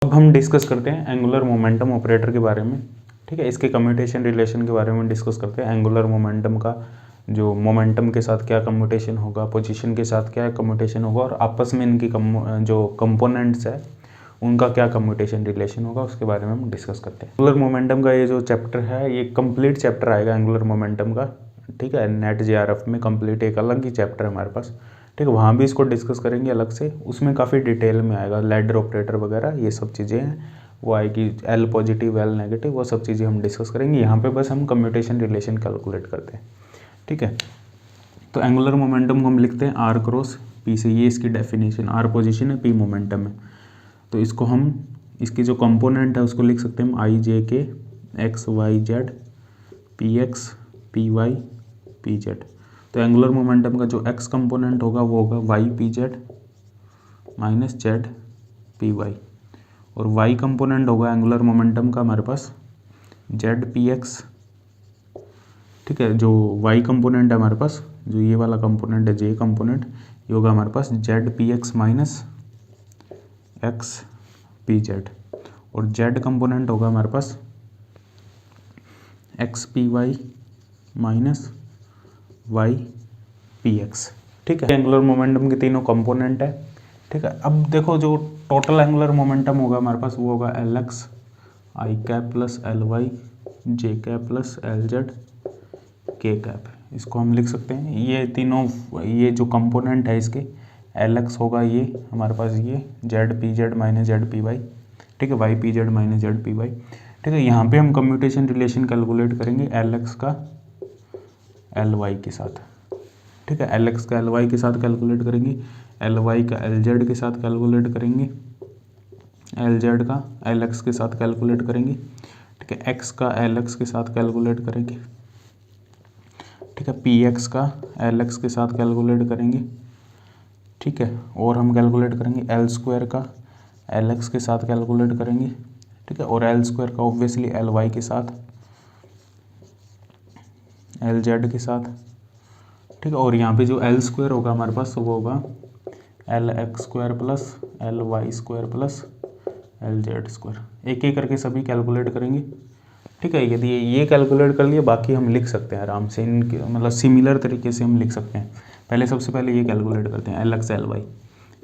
अब हम डिस्कस करते हैं एंगुलर मोमेंटम ऑपरेटर के बारे में। ठीक है, इसके कम्यूटेशन रिलेशन के बारे में डिस्कस करते हैं। एंगुलर मोमेंटम का जो मोमेंटम के साथ क्या कम्यूटेशन होगा, पोजीशन के साथ क्या कम्यूटेशन होगा, और आपस में इनकी जो कंपोनेंट्स है उनका क्या कम्यूटेशन रिलेशन होगा, उसके बारे में हम डिस्कस करते हैं। एंगुलर मोमेंटम का ये जो चैप्टर है, ये कंप्लीट चैप्टर आएगा एंगुलर मोमेंटम का। ठीक है, नेट जेआरएफ में कंप्लीट एक अलग ही चैप्टर है हमारे पास। ठीक है, वहाँ भी इसको डिस्कस करेंगे अलग से, उसमें काफ़ी डिटेल में आएगा। लैडर ऑपरेटर वगैरह ये सब चीज़ें हैं वो आएगी, एल पॉजिटिव एल नेगेटिव, वो सब चीज़ें हम डिस्कस करेंगे। यहाँ पे बस हम कम्यूटेशन रिलेशन कैलकुलेट करते हैं। ठीक है, तो एंगुलर मोमेंटम को हम लिखते हैं आर क्रॉस पी से। ये इसकी डेफिनेशन, आर पोजिशन है, पी मोमेंटम है। तो इसको हम, इसकी जो कंपोनेंट है उसको लिख सकते हैं हम I J K X Y Z P X P Y P Z. तो एंगुलर मोमेंटम का जो एक्स कंपोनेंट होगा वो होगा Y P Z minus Z P Y, और वाई कंपोनेंट होगा एंगुलर मोमेंटम का हमारे पास जेड पी एक्स। ठीक है, जो वाई कंपोनेंट है हमारे पास, जो ये वाला कंपोनेंट है जे कंपोनेंट, ये होगा हमारे पास Z P X minus X P Z, और जेड कंपोनेंट होगा हमारे पास X P Y minus Y P X. ठीक है, एंगुलर मोमेंटम के तीनों कंपोनेंट है। ठीक है, अब देखो जो टोटल एंगुलर मोमेंटम होगा हमारे पास वो होगा एल एक्स आई कैप प्लस एल वाई जे कैप प्लस एल जेड के कैप। इसको हम लिख सकते हैं, ये तीनों, ये जो कंपोनेंट है इसके, एल एक्स होगा ये हमारे पास, ये Z P Z minus Z P Y. ठीक है, Y P Z minus Z P Y. ठीक है, यहाँ पे हम कम्यूटेशन रिलेशन कैलकुलेट करेंगे एल एक्स का एल वाई के साथ। ठीक है, एल एक्स का एल वाई के साथ कैलकुलेट करेंगे, एल वाई का एल जेड के साथ कैलकुलेट करेंगे, एल जेड का एल एक्स के साथ कैलकुलेट करेंगे। ठीक है, एक्स का एल एक्स के साथ कैलकुलेट करेंगे। ठीक है, पी एक्स का एल एक्स के साथ कैलकुलेट करेंगे। ठीक है, और हम कैलकुलेट करेंगे एल स्क्वायर का एल एक्स के साथ कैलकुलेट करेंगे। ठीक है, और एल स्क्वायर का ऑब्वियसली एल वाई के साथ, एल जेड के साथ। ठीक है, और यहाँ पे जो एल स्क्वायर होगा हमारे पास वो होगा L X square plus L Y square plus L Z square. एक एक करके सभी कैलकुलेट करेंगे। ठीक है, यदि ये कैलकुलेट कर लिए, बाकी हम लिख सकते हैं आराम से, इनके मतलब सिमिलर तरीके से हम लिख सकते हैं। पहले सबसे पहले ये कैलकुलेट करते हैं, L X L Y.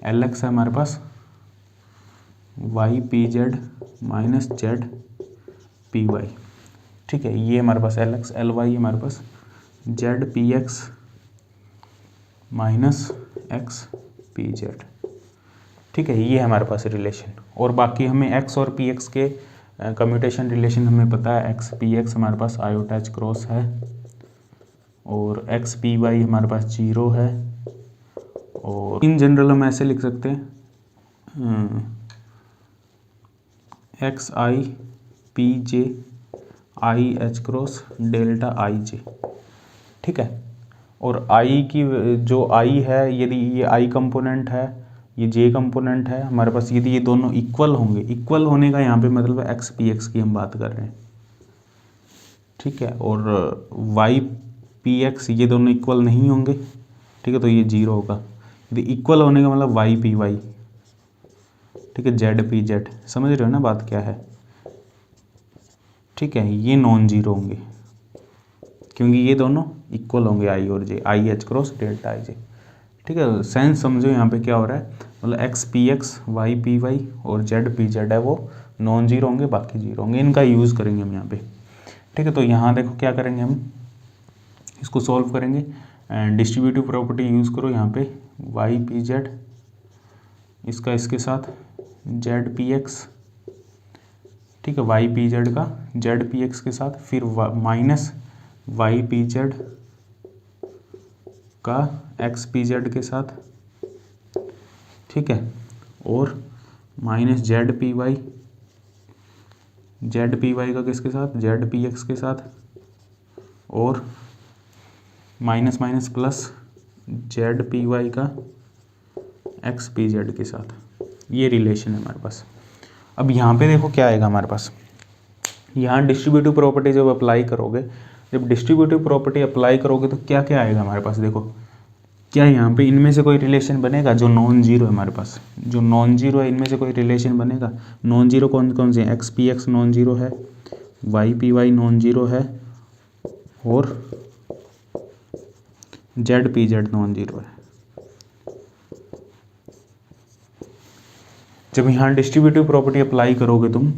L X है हमारे पास Y P Z minus Z P Y. ठीक है, ये हमारे पास एल एक्स एल वाई हमारे पास Z P X minus X P Z. ठीक है, ये हमारे पास रिलेशन, और बाकी हमें एक्स और पी एक्स के कम्यूटेशन रिलेशन हमें पता है। एक्स पी एक्स हमारे पास आयोटा एच क्रॉस है, और एक्स पी वाई हमारे पास जीरो है, और इन जनरल हम ऐसे लिख सकते हैं X I P J I H cross delta I J. ठीक है, और आई की जो आई है, यदि ये आई कंपोनेंट है, ये जे कंपोनेंट है हमारे पास, यदि ये दोनों इक्वल होंगे, इक्वल होने का यहाँ पे मतलब है एक्स पी एक्स की हम बात कर रहे हैं। ठीक है, और वाई पी एक्स ये दोनों इक्वल नहीं होंगे। ठीक है, तो ये जीरो होगा। यदि इक्वल होने का मतलब वाई पी वाई। ठीक है, जेड पी जेड, समझ रहे हो ना बात क्या है। ठीक है, ये नॉन जीरो होंगे क्योंकि ये दोनों इक्वल होंगे, आई और J, I H cross delta I J. ठीक है, सेंस समझो यहाँ पे क्या हो रहा है, मतलब X P X Y P Y और जेड पी जेड है वो नॉन जीरो होंगे, बाकी जीरो होंगे। इनका यूज़ करेंगे हम यहाँ पे। ठीक है, तो यहाँ देखो क्या करेंगे हम, इसको सॉल्व करेंगे, डिस्ट्रीब्यूटिव प्रॉपर्टी यूज़ करो यहाँ पे, वाई पी जेड इसका इसके साथ जेड पी एक्स। ठीक है, वाई पी जेड का जेड पी एक्स के साथ, फिर माइनस वाई पी जेड का एक्स पी जेड के साथ। ठीक है, और माइनस जेड पी वाई का किसके साथ, जेड पी एक्स के साथ, और minus minus plus Z P Y का एक्स पी जेड के साथ। ये रिलेशन है हमारे पास। अब यहाँ पे देखो क्या आएगा हमारे पास, यहाँ डिस्ट्रीब्यूटिव प्रॉपर्टी जब अप्लाई करोगे, जब डिस्ट्रीब्यूटिव प्रॉपर्टी अप्लाई करोगे तो क्या क्या आएगा हमारे पास, देखो क्या यहाँ पे इनमें से कोई रिलेशन बनेगा जो नॉन जीरो है हमारे पास, जो नॉन जीरो है इनमें से कोई रिलेशन बनेगा? नॉन जीरो कौन कौन से हैं? X P X non zero है, Y P Y non zero है, और Z P Z non zero है। जब यहाँ डिस्ट्रीब्यूटिव प्रॉपर्टी अप्लाई करोगे तुम,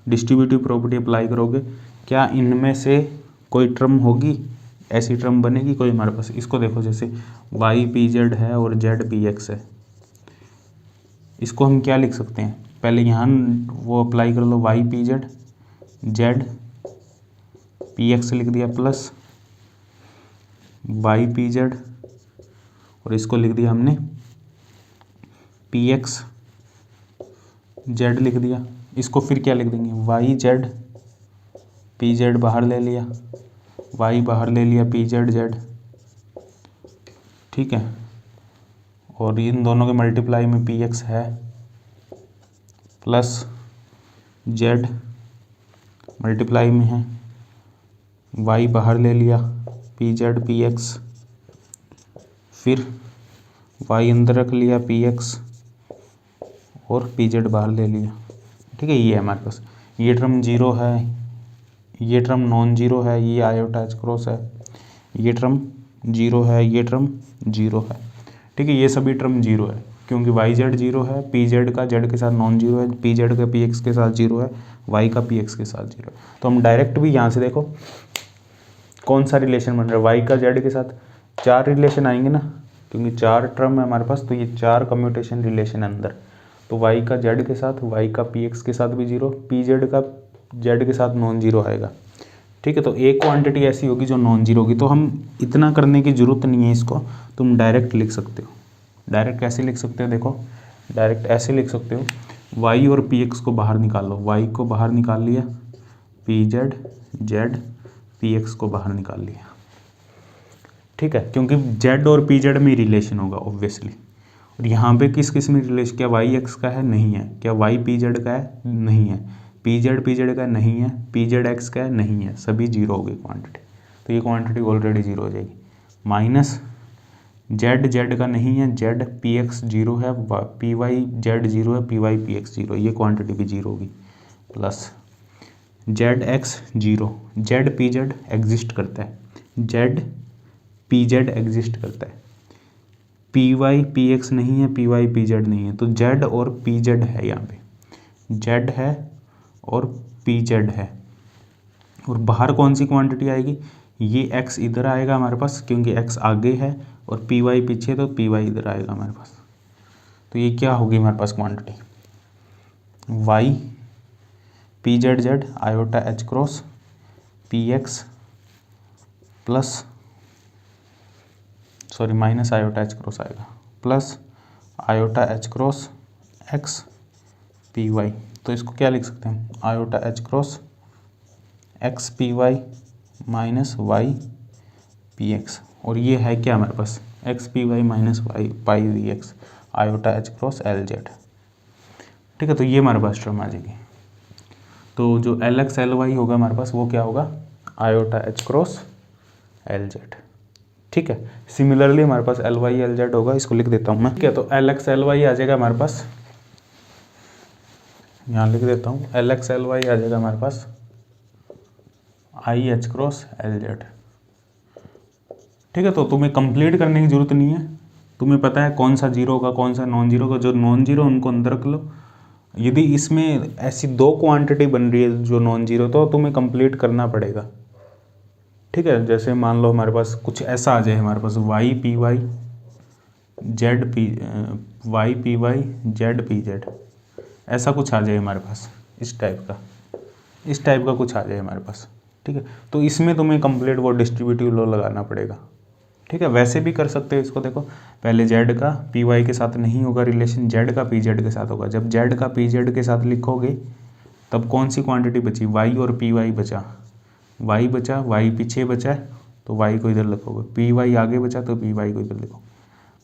डिस्ट्रीब्यूटिव प्रॉपर्टी अप्लाई करोगे, क्या इनमें से कोई टर्म होगी, ऐसी टर्म बनेगी कोई हमारे पास? इसको देखो, जैसे वाई पी जेड है और जेड पी एक्स है, इसको हम क्या लिख सकते हैं? पहले यहाँ वो अप्लाई कर लो, Y P Z Z P X लिख दिया, प्लस वाई पी जेड, और इसको लिख दिया हमने पी एक्स जेड लिख दिया। इसको फिर क्या लिख देंगे? वाई जेड पी जेड बाहर ले लिया, वाई बाहर ले लिया, पी जेड जेड, ठीक है। और इन दोनों के मल्टीप्लाई में पी एक्स है, प्लस जेड मल्टीप्लाई में है, वाई बाहर ले लिया, पी जेड पी एक्स, फिर वाई अंदर रख लिया, पी एक्स, और पी जेड बाहर ले लिया, ठीक है। ये है हमारे पास, ये टर्म जीरो है, ये टर्म नॉन जीरो है, ये आयोटा एच क्रॉस है, ये टर्म जीरो है, ये टर्म जीरो है, ठीक है। ये सभी टर्म जीरो है क्योंकि वाई जेड जीरो है, पी जेड का जेड के साथ नॉन जीरो है, पी जेड का पी एक्स के साथ जीरो है, वाई का पी एक्स के साथ जीरो है। तो हम डायरेक्ट भी यहाँ से देखो कौन सा रिलेशन बन रहा है, वाई का जेड के साथ 4 रिलेशन आएंगे ना, क्योंकि 4 टर्म है हमारे पास, तो ये 4 कम्यूटेशन रिलेशन अंदर। तो वाई का जेड के साथ, वाई का पी एक्स के साथ भी जीरो, पी जेड का जेड के साथ नॉन जीरो आएगा, ठीक है। तो एक क्वांटिटी ऐसी होगी जो नॉन जीरो होगी, तो हम इतना करने की ज़रूरत नहीं है, इसको तुम डायरेक्ट लिख सकते हो। डायरेक्ट कैसे लिख सकते हो? देखो, डायरेक्ट ऐसे लिख सकते हो, वाई और पी एक्स को बाहर निकाल लो, वाई को बाहर निकाल लिया, P Z Z P x को बाहर निकाल लिया, ठीक है, क्योंकि जेड और पी जेड में रिलेशन होगा ऑब्वियसली। और यहाँ पे किस किस में रिलेशन, क्या वाई एक्स का है? नहीं है। क्या वाई पी जेड का है? नहीं है। पी जेड का नहीं है, पी जेड एक्स का है? नहीं है। सभी जीरो हो गई क्वांटिटी, तो ये क्वांटिटी ऑलरेडी जीरो हो जाएगी। माइनस जेड जेड का नहीं है, जेड पी एक्स जीरो है, पी वाई जेड जीरो है, P Y P X zero, ये क्वांटिटी भी जीरो होगी। Plus Z X zero, Z P Z exist करता है, जेड पी जेड एग्जिस्ट करता है, पी वाई पी एक्स नहीं है, पी वाई पी जेड नहीं है, तो जेड और पी जेड है, यहाँ पे जेड है और पी जेड है। और बाहर कौन सी क्वांटिटी आएगी? ये एक्स इधर आएगा हमारे पास क्योंकि एक्स आगे है, और पी वाई पीछे, तो पी वाई इधर आएगा हमारे पास। तो ये क्या होगी हमारे पास quantity? Y P Z Z iota H cross P X plus, sorry minus iota H cross आएगा, plus iota H cross X P Y. तो इसको क्या लिख सकते हैं? Iota H cross X P Y minus Y P X. और ये है क्या हमारे पास? X P Y minus Y pi V X iota H cross L Z, ठीक है। तो ये हमारे पास टर्म आ जाएगी। तो जो एल एक्स एल वाई होगा हमारे पास, वो क्या होगा? Iota H cross L Z, ठीक है। सिमिलरली हमारे पास एल वाई एल जेड होगा, इसको लिख देता हूँ मैं, ठीक है। तो एल एक्स एल वाई आ जाएगा हमारे पास, यहाँ लिख देता हूँ, एल एक्स एल वाई आ जाएगा हमारे पास I H cross L Z, ठीक है। तो तुम्हें कंप्लीट करने की जरूरत नहीं है, तुम्हें पता है कौन सा जीरो का कौन सा नॉन जीरो का। जो नॉन जीरो उनको अंदर रख लो। यदि इसमें ऐसी 2 क्वांटिटी बन रही है जो नॉन जीरो, तो तुम्हें कंप्लीट करना पड़ेगा, ठीक है। जैसे मान लो हमारे पास कुछ ऐसा आ जाए, हमारे पास Y P Y Z P Y P Y Z P Z, ऐसा कुछ आ जाए हमारे पास, इस टाइप का कुछ आ जाए हमारे पास, ठीक है। तो इसमें तुम्हें कंप्लीट वो डिस्ट्रीब्यूटिव लॉ लगाना पड़ेगा, ठीक है। वैसे भी कर सकते हो इसको, देखो पहले जेड का पी वाई के साथ नहीं होगा रिलेशन, जेड का पी जेड के साथ होगा। जब जेड का पी जेड के साथ लिखोगे तब कौन सी क्वांटिटी बची? वाई और पी वाई बचा, वाई बचा, वाई पीछे बचा है तो वाई को इधर लिखोगे, पी वाई आगे बचा तो पी वाई को इधर लिखो,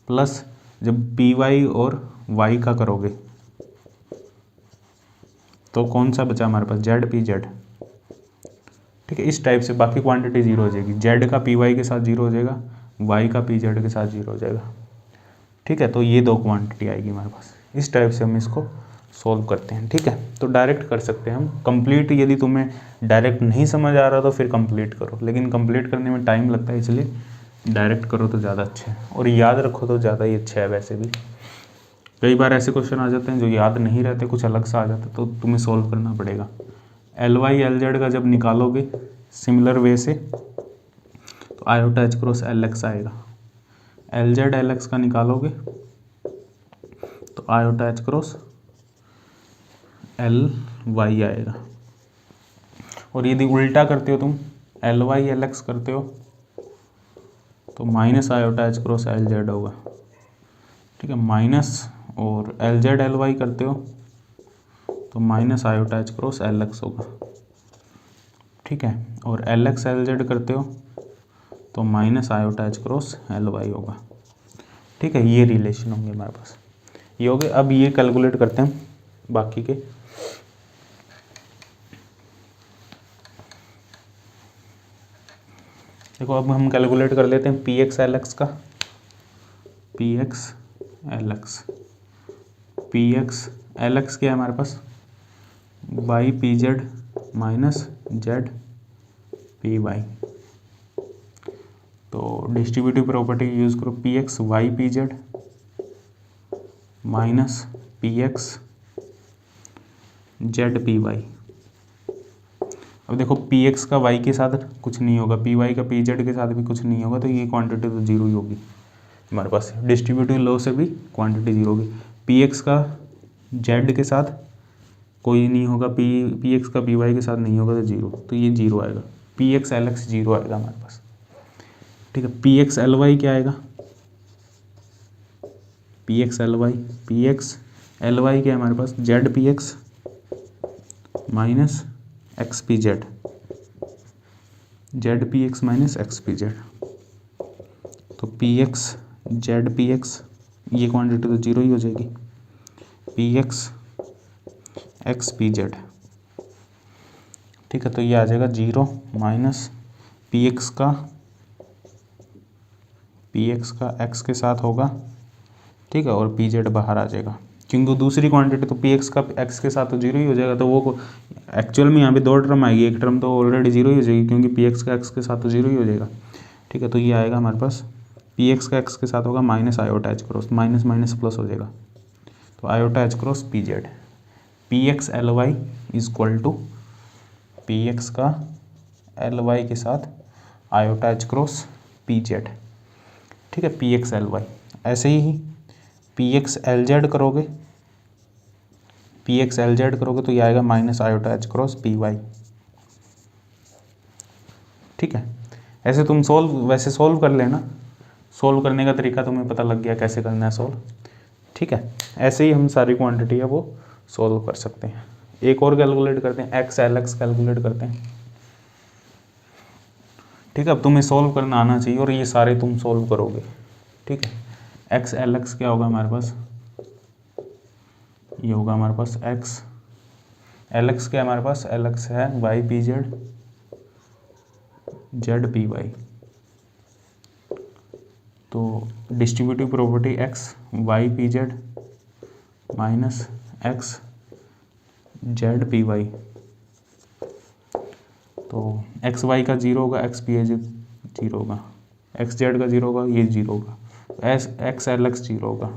प्लस जब पी वाई और वाई का करोगे तो कौन सा बचा हमारे पास? जेड पी जेड, ठीक है। इस टाइप से बाकी क्वांटिटी जीरो हो जाएगी। जेड का पी वाई के साथ जीरो हो जाएगा, वाई का पी जेड के साथ 0 हो जाएगा। ठीक है, तो ये दो क्वांटिटी आएगी हमारे पास। इस टाइप से हम इसको सॉल्व करते हैं। ठीक है, तो डायरेक्ट कर सकते हैं हम। कंप्लीट यदि तुम्हें डायरेक्ट नहीं समझ आ रहा तो फिर कंप्लीट करो, लेकिन कंप्लीट करने में टाइम लगता है, इसलिए डायरेक्ट करो तो ज़्यादा अच्छा है, और याद रखो तो ज़्यादा ही अच्छा है। वैसे भी कई बार ऐसे क्वेश्चन आ जाते हैं जो याद नहीं रहते, कुछ अलग सा आ जाता है, तो तुम्हें सॉल्व करना पड़ेगा। एल वाई एल जेड का जब निकालोगे सिमिलर वे से तो iota H cross L X आएगा। एल जेड एल एक्स का निकालोगे तो iota H cross L Y आएगा। और यदि उल्टा करते हो तुम, एल वाई एल एक्स करते हो तो minus iota H cross L Z होगा। ठीक है, माइनस, और एल जेड एल वाई करते हो तो minus iota H cross L x होगा। ठीक है, और एल एक्स एल जेड करते हो तो minus iota H cross L Y होगा। ठीक है, ये रिलेशन होंगे हमारे पास, ये हो गए। अब ये कैलकुलेट करते हैं बाकी के। देखो अब हम कैलकुलेट कर लेते हैं पी एक्स एल एक्स का। P X L X, P X L X क्या है हमारे पास, Y P Z minus Z P Y. तो डिस्ट्रीब्यूटिव प्रॉपर्टी यूज़ करो, P X Y P Z minus P X Z P Y. अब देखो P X का Y के साथ कुछ नहीं होगा, पी वाई का पी जेड के साथ भी कुछ नहीं होगा, तो ये क्वांटिटी तो जीरो ही होगी हमारे पास। डिस्ट्रीब्यूटिव लॉ से भी क्वांटिटी जीरो होगी। पी एक्स का जेड के साथ कोई नहीं होगा, पी एक्स का पी वाई के साथ नहीं होगा, तो जीरो, तो ये जीरो आएगा। P X L x zero आएगा हमारे पास। ठीक है, पी एक्स एल वाई क्या आएगा, P X L Y, P X L Y क्या है हमारे पास, Z P X minus X P Z, Z P X minus X P Z. तो P X Z P X, ये quantity तो zero ही हो जाएगी। P X X P Z. ठीक है, तो ये आ जाएगा जीरो माइनस पी एक्स का एक्स के साथ होगा। ठीक है, और पी जेड बाहर आ जाएगा, क्योंकि दूसरी क्वांटिटी तो पी एक्स का एक्स के साथ तो जीरो ही हो जाएगा। तो वो एक्चुअल में यहाँ पे दो टर्म आएगी, एक टर्म तो ऑलरेडी जीरो ही हो जाएगी, क्योंकि पी एक्स का एक्स के साथ तो जीरो ही हो जाएगा। ठीक है, तो ये आएगा हमारे पास, पी एक्स का एक्स के साथ होगा minus iota H cross, minus minus plus हो जाएगा, तो iota H cross P Z. P X L Y is equal to P X का एल वाई के साथ iota H cross P Z. ठीक है, पी एक्स एल वाई। ऐसे ही पी एक्स एल जेड करोगे, पी एक्स एल जेड करोगे तो ये आएगा minus iota H cross P Y. ठीक है, ऐसे तुम वैसे सोल्व कर लेना। सोल्व करने का तरीका तुम्हें पता लग गया कैसे करना है सोल्व। ठीक है, ऐसे ही हम सारी क्वांटिटी है वो सोल्व कर सकते हैं। एक और कैलकुलेट करते हैं, एक्स एल एक्स कैलकुलेट करते हैं। ठीक है, अब तुम्हें सोल्व करना आना चाहिए, और ये सारे तुम सोल्व करोगे। ठीक है, एक्स एल एक्स क्या होगा हमारे पास, ये होगा हमारे पास एक्स एल एक्स क्या है हमारे पास, एल एक्स है Y P Z Z P Y. तो distributive property X Y P Z minus X Z P Y. तो एक्स वाई का जीरो होगा, एक्स पी जेड जीरो होगा, एक्स जेड का जीरो होगा, ये जीरो होगा, एक्स एल एक्स जीरो होगा,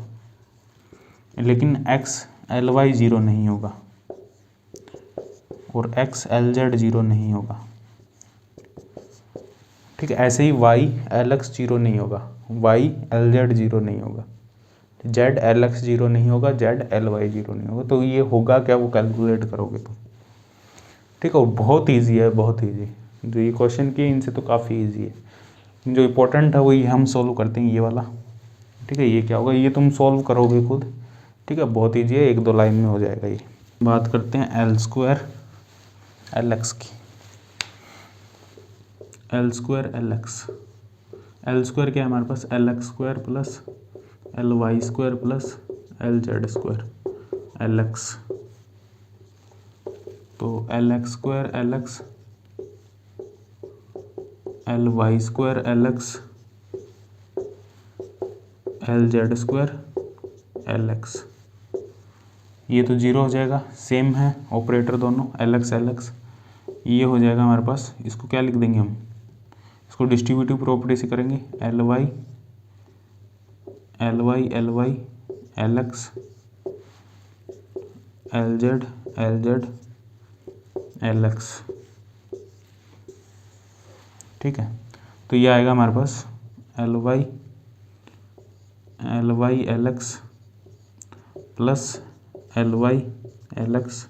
लेकिन एक्स एल वाई जीरो नहीं होगा, और एक्स एल जेड जीरो नहीं होगा। ठीक है, ऐसे ही वाई एल एक्स जीरो नहीं होगा, वाई एल जेड जीरो नहीं होगा, जेड एल एक्स जीरो नहीं होगा, जेड एल वाई जीरो नहीं होगा। तो ये होगा क्या, वो कैलकुलेट करोगे तो। ठीक है, बहुत ईजी है, बहुत ईजी। जो ये क्वेश्चन किए इनसे तो काफ़ी ईजी है। जो इम्पोर्टेंट है वो ये हम सोल्व करते हैं, ये वाला। ठीक है, ये क्या होगा, ये तुम सोल्व करोगे खुद। ठीक है, बहुत ईजी है, एक दो लाइन में हो जाएगा ये। बात करते हैं एल स्क्वायर एल एक्स की। L square L X, L square क्या है हमारे पास, L X square plus L Y square plus L Z square L X. तो L X square L X, L Y square L X L Z square L X, ये तो zero हो जाएगा, same है ऑपरेटर दोनों, L X. ये हो जाएगा हमारे पास, इसको क्या लिख देंगे हम, इसको डिस्ट्रीब्यूटिव प्रॉपर्टी से करेंगे, L Y L X L Z L X. ठीक है, तो ये आएगा हमारे पास L Y L X plus L Y L X,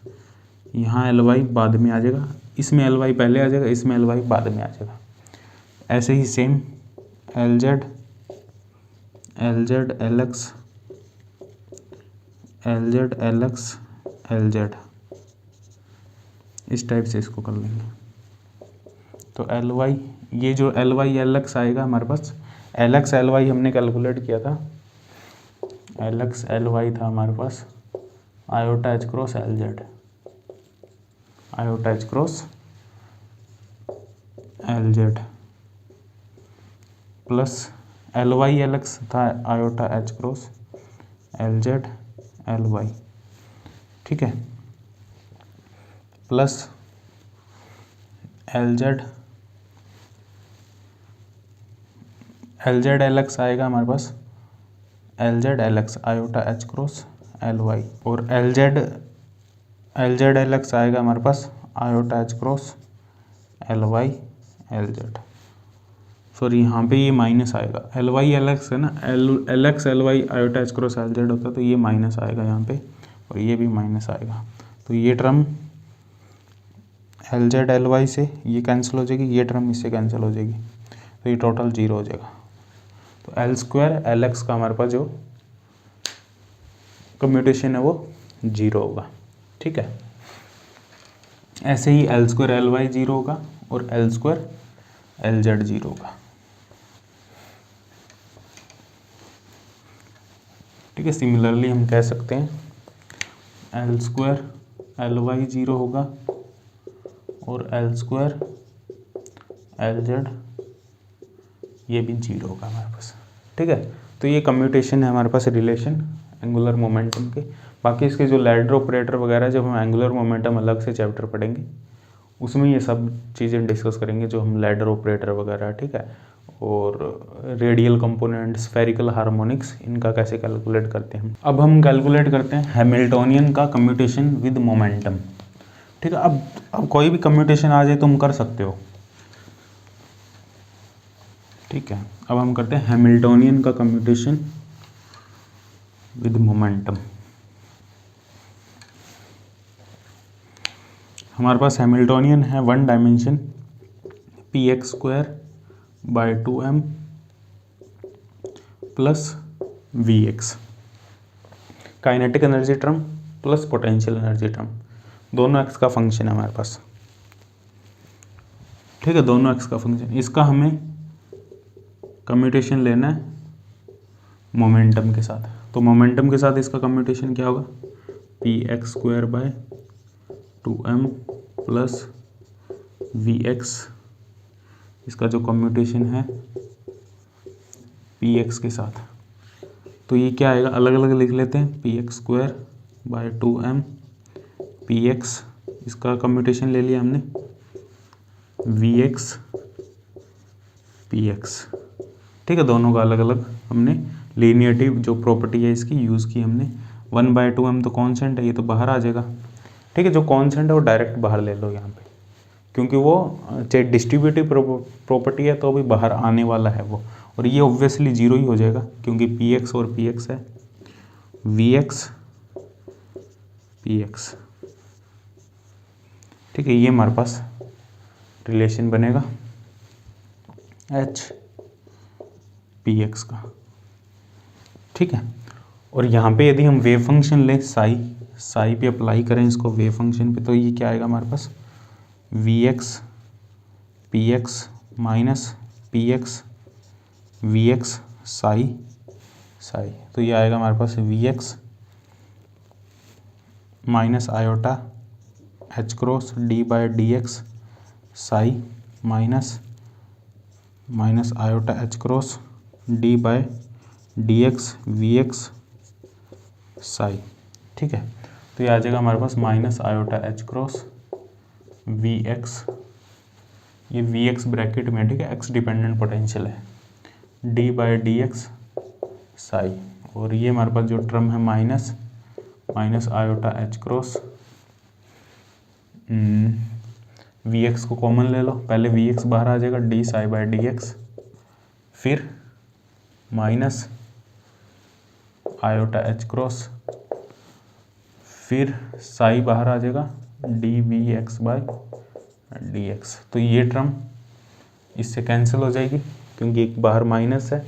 यहाँ एल वाई बाद में आ जाएगा, इसमें एल वाई पहले आ जाएगा, इसमें एल वाई बाद में आ जाएगा। ऐसे ही same L Z L X L Z, इस टाइप से इसको कर लेंगे। तो एल वाई, ये जो एल वाई एल एक्स आएगा हमारे पास, एल एक्स एल वाई हमने कैलकुलेट किया था, एल एक्स एल वाई था हमारे पास iota H cross L Z, iota H cross L Z plus L Y L X था iota H cross L Z L Y. ठीक है, plus L Z L X आएगा हमारे पास, L Z L X iota H cross L Y, और L Z L X आएगा हमारे पास iota H cross L Y L Z. Sorry, यहाँ पे ये माइनस आएगा, एल वाई एल एक्स है ना, L X L Y iota H cross L Z होता है, तो ये माइनस आएगा यहाँ पे, और ये भी माइनस आएगा, तो ये term L Z L Y से ये कैंसिल हो जाएगी, ये टर्म इससे कैंसिल हो जाएगी, तो ये टोटल जीरो हो जाएगा। तो एल स्क्वायर एल एक्स का हमारे पास जो कम्यूटेशन है वो जीरो होगा। ठीक है, ऐसे ही L square L Y zero होगा और L square L Z zero होगा। ठीक है, सिमिलरली हम कह सकते हैं L square L Y zero होगा और एल स्क्वायर एल जेड ये भी जीरो होगा हमारे पास। ठीक है, तो ये कम्यूटेशन है हमारे पास रिलेशन एंगुलर मोमेंटम के। बाकी इसके जो लैडर ऑपरेटर वगैरह जब हम एंगुलर मोमेंटम अलग से चैप्टर पढ़ेंगे उसमें ये सब चीज़ें डिस्कस करेंगे, जो हम लैडर ऑपरेटर वगैरह। ठीक है, और रेडियल कंपोनेंट, स्फेरिकल हार्मोनिक्स, इनका कैसे कैलकुलेट करते हैं। अब हम कैलकुलेट करते हैं हैमिल्टोनियन का कम्यूटेशन विद मोमेंटम। ठीक है, अब कोई भी कम्यूटेशन आ जाए तुम कर सकते हो। ठीक है, अब हम करते हैं हैमिल्टोनियन का कम्यूटेशन विद मोमेंटम। हमारे पास हैमिल्टोनियन है one dimension P X square by 2m plus V X, kinetic energy term plus potential energy term, दोनों एक्स का फंक्शन है हमारे पास। ठीक है, दोनों एक्स का फंक्शन, इसका हमें कम्यूटेशन लेना है मोमेंटम के साथ। तो मोमेंटम के साथ इसका कम्यूटेशन क्या होगा, P X square by 2m plus V X, इसका जो कम्यूटेशन है पी एक्स के साथ। तो ये क्या आएगा, अलग अलग लिख लेते हैं, P X square by 2m P x, इसका कम्यूटेशन ले लिया हमने वी एक्स पी एक्स। ठीक है, दोनों का अलग अलग हमने लीनियरिटी जो प्रॉपर्टी है इसकी यूज़ की हमने। 1/2m तो कॉन्स्टेंट है, ये तो बाहर आ जाएगा। ठीक है, जो कॉन्स्टेंट है वो डायरेक्ट बाहर ले लो यहाँ पे, क्योंकि वो चाहे डिस्ट्रीब्यूटिव प्रॉपर्टी है तो भी बाहर आने वाला है वो, और ये ऑब्वियसली जीरो ही हो जाएगा क्योंकि पी एक्स और पी एक्स है, वी एक्स पी एक्स। ठीक है, ये हमारे पास रिलेशन बनेगा एच पी एक्स का। ठीक है, और यहाँ पे यदि हम वेव फंक्शन लें साई पे अप्लाई करें इसको वेव फंक्शन पे, तो ये क्या आएगा हमारे पास, V X P X minus P X V X psi. तो ये आएगा हमारे पास V X minus iota H cross D by D X psi minus iota H cross D by D X V X psi. ठीक है, तो ये आ जाएगा हमारे पास minus iota H cross V X, ये वी एक्स ब्रैकेट में, ठीक है, एक्स डिपेंडेंट पोटेंशियल है, D by D X psi, और ये हमारे पास जो टर्म है minus iota H cross V X को कॉमन ले लो, पहले वी एक्स बाहर आ जाएगा, D psi by D X, फिर माइनस आयोटा एच क्रॉस, फिर साई बाहर आ जाएगा, D V X by D X. तो ये टर्म इससे कैंसिल हो जाएगी क्योंकि एक बाहर माइनस है,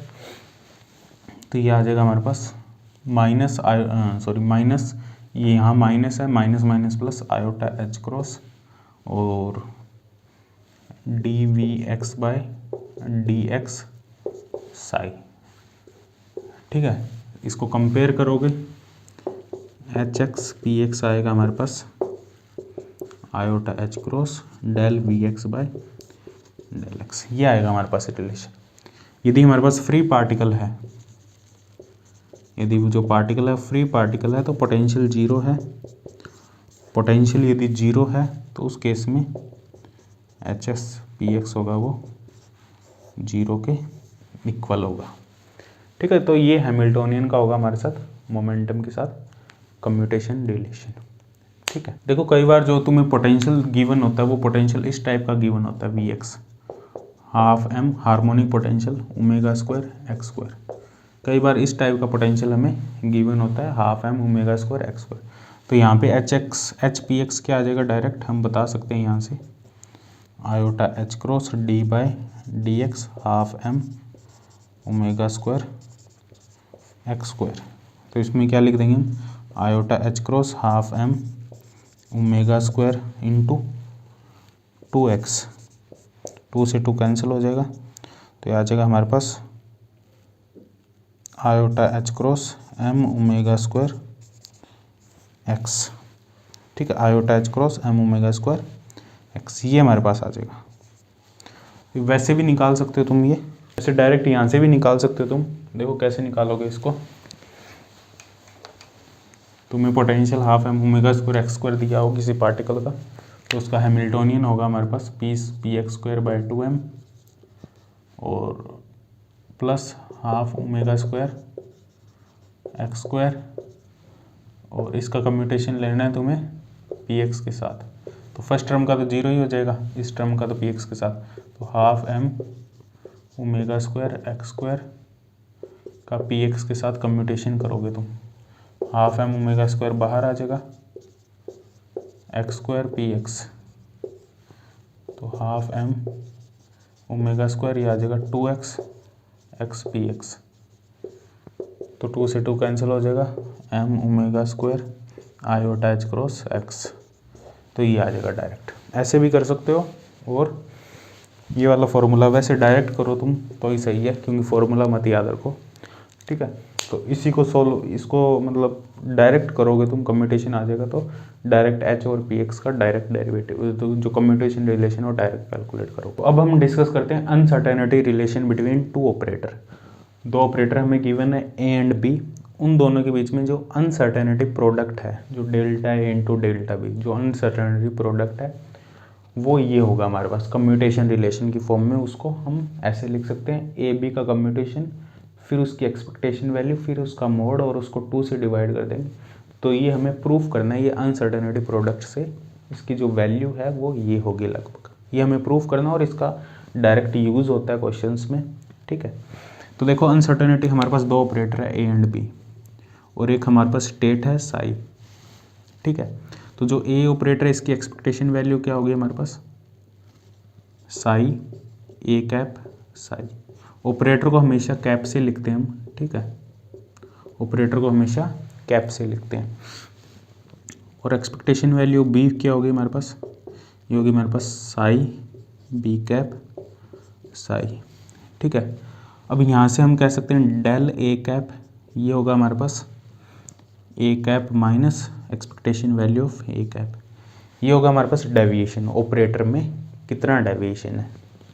तो ये आ जाएगा हमारे पास माइनस माइनस, ये यहाँ माइनस है, minus minus plus iota H cross और D V X by D X psi. ठीक है, इसको कंपेयर करोगे एच एक्स पी एक्स आएगा हमारे पास iota H cross del V X by del X, ये आएगा हमारे पास रिलेशन। यदि हमारे पास फ्री पार्टिकल है, यदि जो पार्टिकल है फ्री पार्टिकल है तो पोटेंशियल जीरो है, पोटेंशियल यदि जीरो है तो उस केस में एच एस पी एक्स होगा वो जीरो के इक्वल होगा। ठीक है, तो ये हैमिल्टोनियन का होगा हमारे साथ मोमेंटम के साथ कम्यूटेशन रिलेशन। ठीक है, देखो कई बार जो तुम्हें पोटेंशियल गिवन होता है वो पोटेंशियल इस टाइप का गिवन होता है, V X half M harmonic potential omega square X square. कई बार इस टाइप का पोटेंशियल हमें गिवन होता है half M omega square X square. तो यहाँ पे एच पी एक्स क्या आ जाएगा, डायरेक्ट हम बता सकते हैं यहाँ से iota H cross D by D X half M omega square X square. तो इसमें क्या लिख देंगे हम, iota H cross half M omega square into 2x, 2 से 2 कैंसिल हो जाएगा, तो ये आ जाएगा हमारे पास iota H cross M omega square X. ठीक है, iota H cross M omega square X, ये हमारे पास आ जाएगा। वैसे भी निकाल सकते हो तुम, ये वैसे डायरेक्ट यहाँ से भी निकाल सकते हो तुम। देखो कैसे निकालोगे इसको, तुम्हें potential half M omega square X square दिया हो किसी पार्टिकल का, तो उसका हैमिल्टोनियन होगा हमारे पास P X square by 2m और plus half omega square X square, और इसका कम्यूटेशन लेना है तुम्हें पी एक्स के साथ। तो फर्स्ट टर्म का तो जीरो ही हो जाएगा, इस टर्म का तो पी एक्स के साथ, तो half M omega square X square का पी एक्स के साथ कम्यूटेशन करोगे तुम, हाफ एम ओमेगा स्क्वायर बाहर आ जाएगा, एक्स स्क्वायर पी एक्स, तो हाफ एम ओमेगा स्क्वायर ये आ जाएगा 2x एक्स पी एक्स, तो 2 से 2 कैंसिल हो जाएगा, M omega square iota H cross X, तो ये आ जाएगा डायरेक्ट। ऐसे भी कर सकते हो, और ये वाला फॉर्मूला वैसे डायरेक्ट करो तुम तो ही सही है, क्योंकि फॉर्मूला मत याद रखो। ठीक है, तो इसी को इसको मतलब डायरेक्ट करोगे तुम, कम्यूटेशन आ जाएगा, तो डायरेक्ट एच और पी एक्स का डायरेक्ट डेरिवेटिव, तो जो कम्यूटेशन रिलेशन है वो डायरेक्ट कैलकुलेट करो। तो अब हम डिस्कस करते हैं uncertainty relation between two operator. दो ऑपरेटर हमें गिवन है ए एंड बी, उन दोनों के बीच में जो अनसर्टेनिटी प्रोडक्ट है, जो delta A into delta B, जो अनसर्टेनिटी प्रोडक्ट है वो ये होगा हमारे पास कम्यूटेशन रिलेशन की फॉर्म में। उसको हम ऐसे लिख सकते हैं, ए बी का कम्यूटेशन, फिर उसकी एक्सपेक्टेशन वैल्यू, फिर उसका मोड, और उसको 2 से डिवाइड कर देंगे। तो ये हमें प्रूफ करना है, ये अनसर्टेनिटी प्रोडक्ट से इसकी जो वैल्यू है वो ये होगी लगभग, ये हमें प्रूफ करना, और इसका डायरेक्ट यूज़ होता है क्वेश्चंस में। ठीक है, तो देखो अनसर्टेनिटी हमारे पास दो ऑपरेटर है ए एंड बी, और एक हमारे पास स्टेट है साई। ठीक है, तो जो ए ऑपरेटर है इसकी एक्सपेक्टेशन वैल्यू क्या होगी हमारे पास, Sai A cap Sai. Operator को हमेशा कैप से लिखते हैं हम। ठीक है, ऑपरेटर को हमेशा कैप से लिखते हैं, और एक्सपेक्टेशन वैल्यू बी क्या होगी हमारे पास, ये होगी हमारे पास साई बी कैप साई। ठीक है, अब यहाँ से हम कह सकते हैं डेल ए कैप, ये होगा हमारे पास A cap minus expectation value of A cap, ये होगा हमारे पास डेविएशन, ऑपरेटर में कितना डेविएशन है।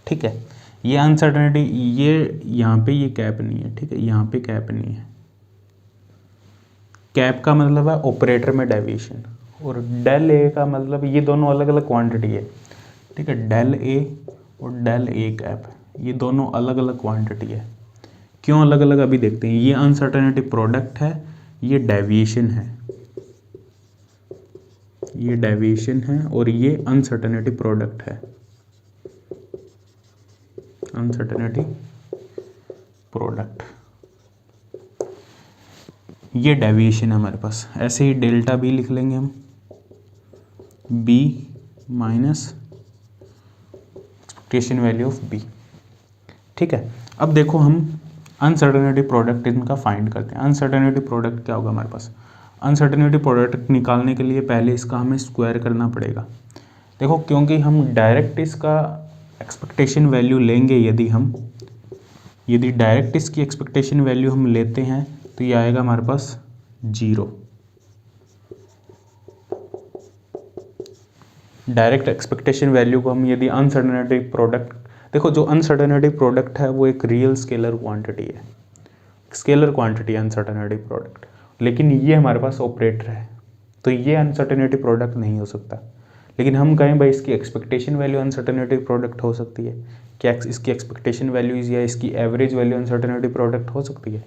ठीक है, ये अनसर्टेनिटी, ये यहाँ पे ये कैप नहीं है, ठीक है, यहाँ पे कैप नहीं है। कैप का मतलब है ऑपरेटर में डेविएशन, और डेल ए का मतलब ये दोनों अलग अलग क्वांटिटी है, ठीक है। डेल ए और डेल ए कैप, ये दोनों अलग अलग क्वांटिटी है। क्यों अलग अलग, अभी देखते हैं। ये अनसर्टेनिटी प्रोडक्ट है, ये डेविएशन है, ये डेविएशन है, और ये अनसर्टेनिटी प्रोडक्ट है, अनसर्टेनिटी प्रोडक्ट, ये डेविएशन है हमारे पास। ऐसे ही डेल्टा बी लिख लेंगे हम, B minus expectation value of B, ठीक है। अब देखो हम अनसर्टेनिटी प्रोडक्ट इनका फाइंड करते हैं। अनसर्टेनिटी प्रोडक्ट क्या होगा हमारे पास। अनसर्टेनिटी प्रोडक्ट निकालने के लिए पहले इसका हमें स्क्वायर करना पड़ेगा। देखो क्योंकि हम डायरेक्ट इसका एक्सपेक्टेशन वैल्यू लेंगे, यदि डायरेक्ट इसकी एक्सपेक्टेशन वैल्यू हम लेते हैं तो ये आएगा हमारे पास 0। डायरेक्ट एक्सपेक्टेशन वैल्यू को हम यदि अनसर्टेनिटी प्रोडक्ट, देखो जो अनसर्टेनिटी प्रोडक्ट है वो एक रियल स्केलर क्वांटिटी है, स्केलर क्वांटिटी अनसर्टेनिटी प्रोडक्ट, लेकिन ये हमारे पास ऑपरेटर है, तो ये अनसर्टेनिटी प्रोडक्ट नहीं हो सकता। लेकिन हम कहें भाई इसकी एक्सपेक्टेशन वैल्यू अनसर्टेनिटी प्रोडक्ट हो सकती है, क्या इसकी एक्सपेक्टेशन वैल्यूज या इसकी एवरेज वैल्यू अनसर्टेनिटी प्रोडक्ट हो सकती है।